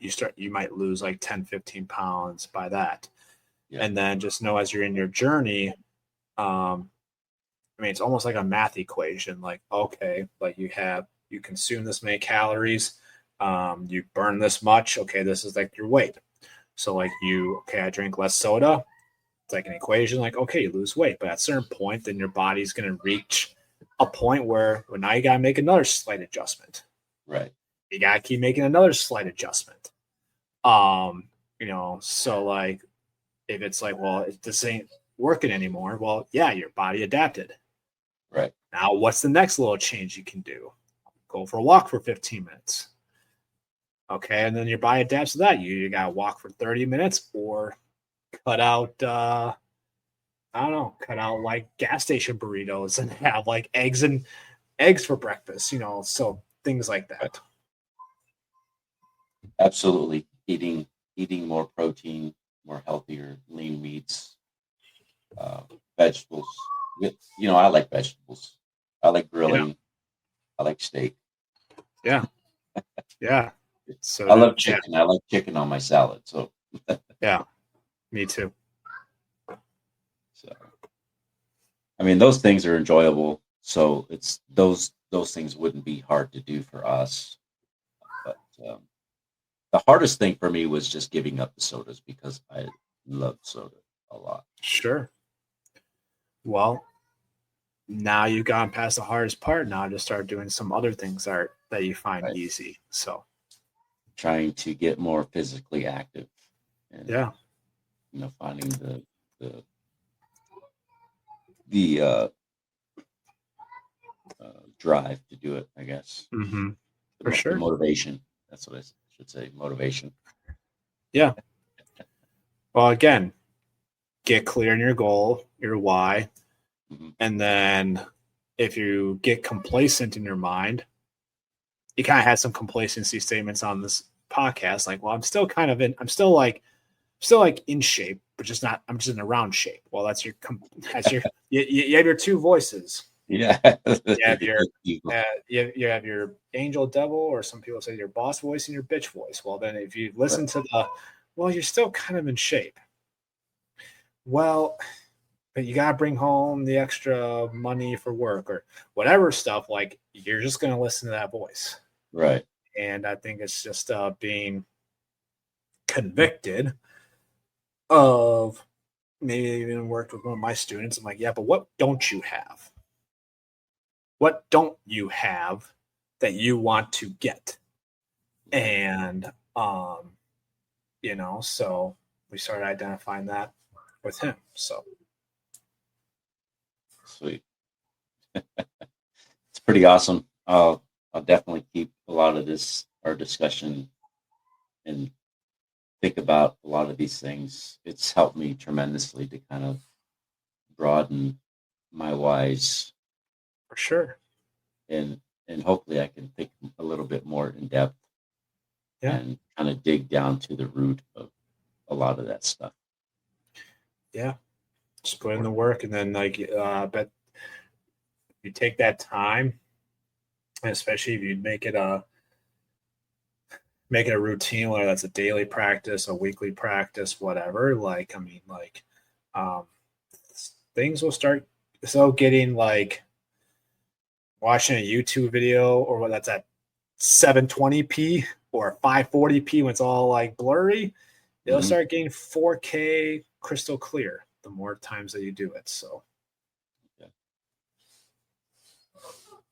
might lose like 10, 15 pounds by that. Yeah. And then just know as you're in your journey, I mean, it's almost like a math equation. Like, okay, like you consume this many calories, you burn this much. Okay, this is like your weight. So like I drink less soda. It's like an equation. Like, okay, you lose weight, but at a certain point, then your body's gonna reach a point where well, now you gotta make another slight adjustment. Right. You gotta keep making another slight adjustment. So like if it's like, well, this ain't working anymore, well, yeah, your body adapted. Right. Now, what's the next little change you can do? Go for a walk for 15 minutes. Okay. And then your body adapts to that. You got to walk for 30 minutes or cut out, I don't know, cut out like gas station burritos and have like eggs for breakfast, so things like that. Absolutely. Eating more protein, more healthier, lean meats, vegetables. I like vegetables. I like Yeah. grilling. I like steak. Yeah. Yeah. So I love yeah. chicken. I like chicken on my salad. So Yeah. Me too. I mean, those things are enjoyable. So it's those things wouldn't be hard to do for us. the hardest thing for me was just giving up the sodas because I love soda a lot. Sure. Well, now you've gone past the hardest part. Now just start doing some other things that you find Right. easy. So Trying to get more physically active and yeah, finding the the drive to do it, I guess. for The sure. motivation. That's what I should say. Motivation. Yeah. Well, again, get clear on your goal, your why, Mhm. and then if you get complacent in your mind, you kind of had some complacency statements on this podcast, like, well, I'm still in shape, but just not. I'm just in a round shape. Well, that's your you have your two voices. Yeah. You have you have your angel devil, or some people say your boss voice and your bitch voice. Well, then if you listen to well, you're still kind of in shape. Well, but you got to bring home the extra money for work or whatever stuff. Like, you're just going to listen to that voice. Right. And I think it's just being convicted of, maybe I even worked with one of my students. I'm like, yeah, but what don't you have? What don't you have that you want to get? And, so we started identifying that with him. So Sweet. It's pretty awesome. I'll definitely keep a lot of our discussion and think about a lot of these things. It's helped me tremendously to kind of broaden my whys, for sure. and hopefully I can think a little bit more in depth and kind of dig down to the root of a lot of that stuff. Yeah. Just put in the work, and then but you take that time, and especially if you make it a routine, whether that's a daily practice, a weekly practice, whatever. Things will start getting like watching a YouTube video, or what that's at 720p or 540p when it's all like blurry. It'll start getting 4K crystal clear the more times that you do it. So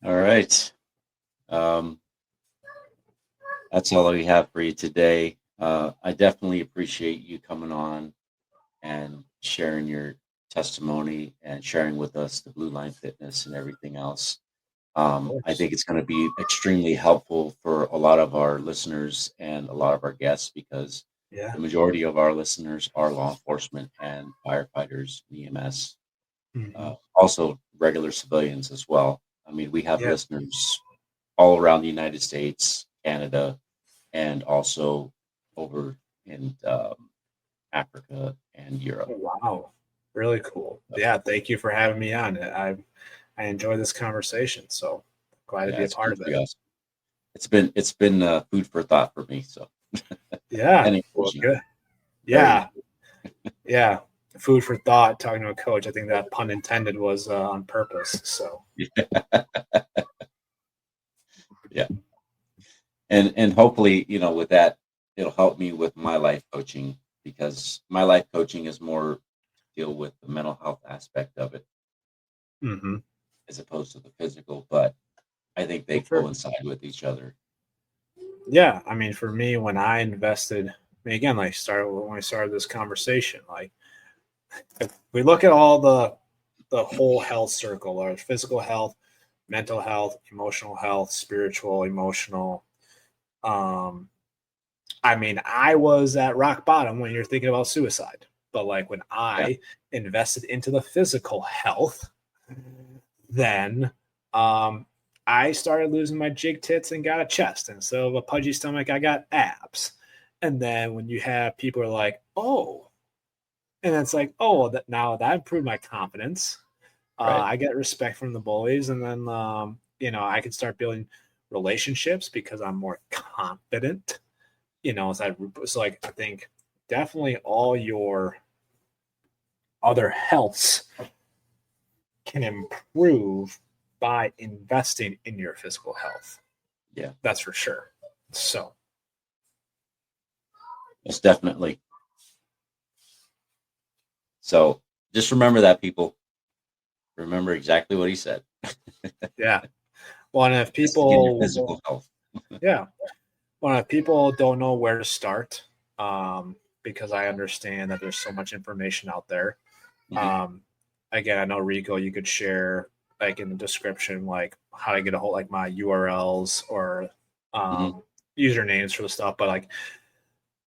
all right. That's all we have for you today. I definitely appreciate you coming on and sharing your testimony and sharing with us the Blue Line Fitness and everything else. I think it's going to be extremely helpful for a lot of our listeners and a lot of our guests, because the majority of our listeners are law enforcement and firefighters, EMS, also regular civilians as well. I mean, we have listeners all around the United States, Canada, and also over in Africa and Europe. Wow, really cool. Yeah, thank you for having me on. I enjoy this conversation, so glad to be a part of it. Awesome. It's been food for thought for me. So yeah, and well, good. Yeah, food for thought. Talking to a coach, I think that pun intended was on purpose. So yeah, and hopefully, with that, it'll help me with my life coaching, because my life coaching is more to deal with the mental health aspect of it, as opposed to the physical. But I think they coincide with each other. Yeah, I mean, for me, when I invested, again, when we started this conversation, like, if we look at all the whole health circle, or physical health, mental health, emotional health, spiritual, emotional. I mean, I was at rock bottom when you're thinking about suicide, but like when I invested into the physical health, then I started losing my jig tits and got a chest. Instead of a pudgy stomach, I got abs. And then when you have people are like, oh, and it's like, oh, now that improved my confidence. I get respect from the bullies, and then I can start building relationships because I'm more confident. So like, I think definitely all your other healths can improve by investing in your physical health. Yeah, that's for sure. So Most definitely. So just remember that, people. Remember exactly what he said. Yeah. Well, and if Just to get your people, physical health. yeah, well, if people don't know where to start, because I understand that there's so much information out there. Mhm. Again, I know Rico, you could share like in the description, like how to get a hold, like my URLs or Mhm. usernames for the stuff. But like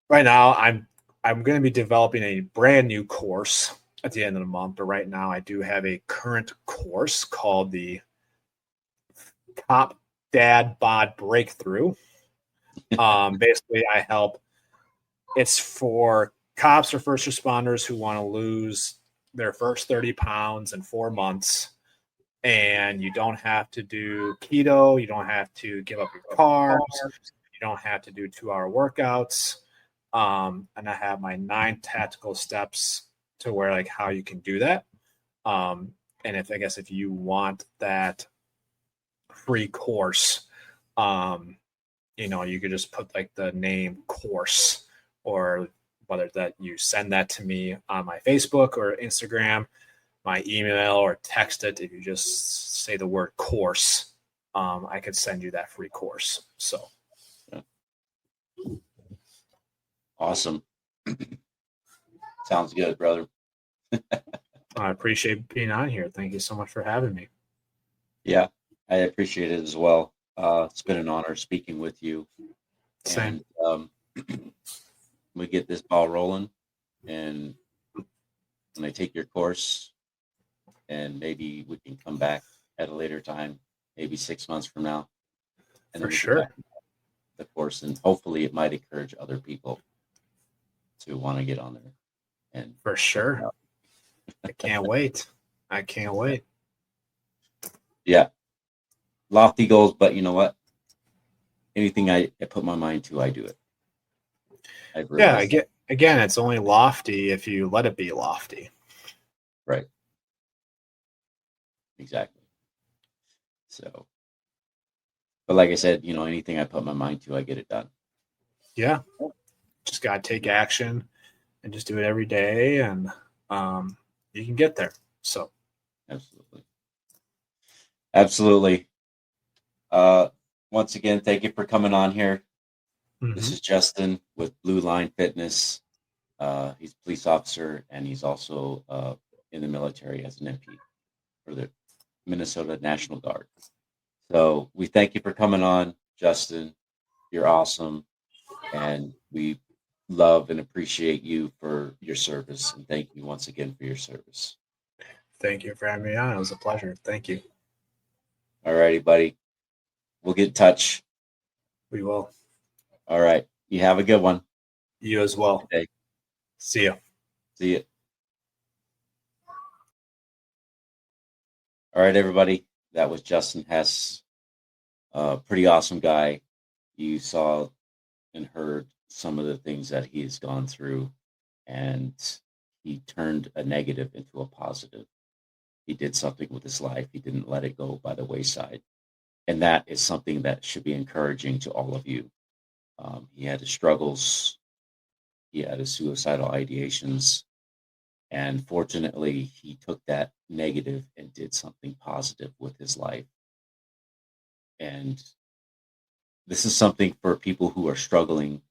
right now, I'm going to be developing a brand new course at the end of the month. But right now, I do have a current course called the Top Dad Bod Breakthrough. Basically, I help. It's for cops or first responders who want to lose their first 30 pounds in 4 months. And you don't have to do keto. You don't have to give up your carbs. You don't have to do 2 hour workouts. And I have my 9 tactical steps to where like how you can do that. And if I guess if you want that free course, you could just put like the name course, or whether that you send that to me on my Facebook or Instagram, my email, or text it. If you just say the word course, I could send you that free course. So Awesome. Sounds good, brother. I appreciate being on here. Thank you so much for having me. Yeah, I appreciate it as well. It's been an honor speaking with you. Same. And we get this ball rolling. And when I take your course, and maybe we can come back at a later time, maybe 6 months from now, and For then we can talk sure. about the course, and hopefully it might encourage other people to want to get on there. And For sure. I can't wait. I can't wait. yeah, lofty goals, but you know what? Anything I put my mind to, I do it. I've Yeah, realized again, it's only lofty if you let it be lofty. right. Exactly. So, but like I said, anything I put my mind to, I get it done. Yeah. Just got to take action and just do it every day, and you can get there. So Absolutely. Absolutely. Uh, Once again, thank you for coming on here. This is Justin with Blue Line Fitness. He's a police officer, and he's also in the military as an MP for the Minnesota National Guard. So we thank you for coming on, Justin. You're awesome, and we love and appreciate you for your service. And thank you once again for your service. Thank you for having me on. It was a pleasure. Thank you. All righty, buddy. We'll get in touch. We will. All right. You have a good one. You as well. Okay. See you. See you. All right, everybody. That was Justin Hesse. Pretty awesome guy. You saw and heard some of the things that he has gone through, and he turned a negative into a positive. He did something with his life. He didn't let it go by the wayside. And that is something that should be encouraging to all of you. He had his struggles, he had his suicidal ideations, and fortunately, he took that negative and did something positive with his life. And this is something for people who are struggling.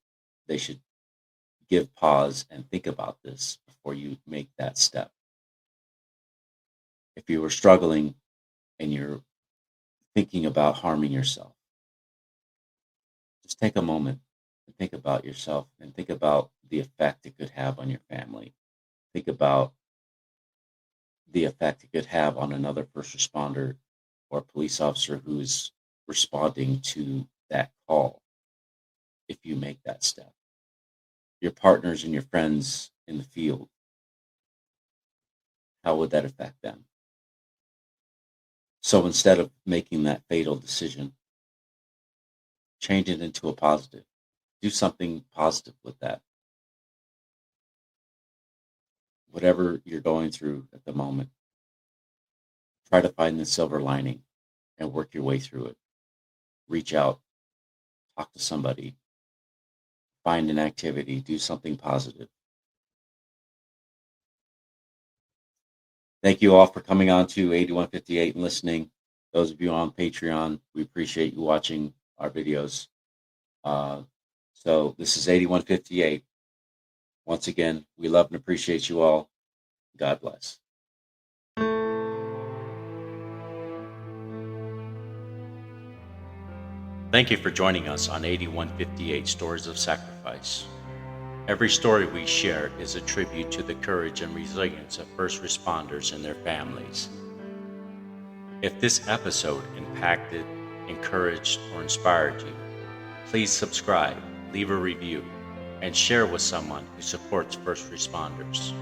They should give pause and think about this before you make that step. If you were struggling and you're thinking about harming yourself, just take a moment and think about yourself and think about the effect it could have on your family. Think about the effect it could have on another first responder or police officer who's responding to that call if you make that step. Your partners and your friends in the field, how would that affect them? So instead of making that fatal decision, change it into a positive. Do something positive with that. Whatever you're going through at the moment, try to find the silver lining and work your way through it. Reach out, talk to somebody, find an activity, do something positive. Thank you all for coming on to 8158 and listening. Those of you on Patreon, we appreciate you watching our videos. So this is 8158. Once again, we love and appreciate you all. God bless. Thank you for joining us on 8158 Stories of Sacrifice. Every story we share is a tribute to the courage and resilience of first responders and their families. If this episode impacted, encouraged, or inspired you, please subscribe, leave a review, and share with someone who supports first responders.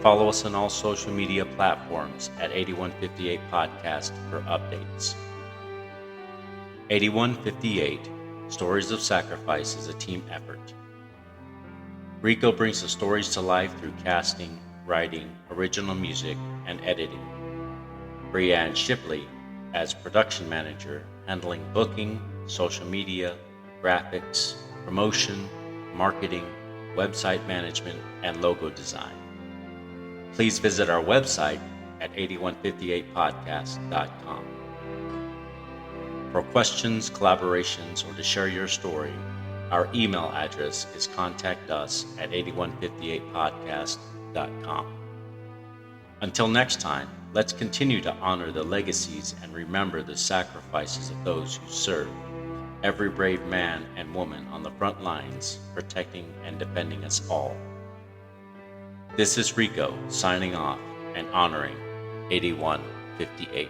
Follow us on all social media platforms at 8158 Podcast for updates. 8158 Stories of Sacrifice is a team effort. Rico brings the stories to life through casting, writing, original music, and editing. Brianne Shipley as production manager, handling booking, social media, graphics, promotion, marketing, website management, and logo design. Please visit our website at 8158podcast.com. For questions, collaborations, or to share your story, our email address is contactus@8158podcast.com. Until next time, let's continue to honor the legacies and remember the sacrifices of those who serve, every brave man and woman on the front lines, protecting and defending us all. This is Rico signing off and honoring 8158.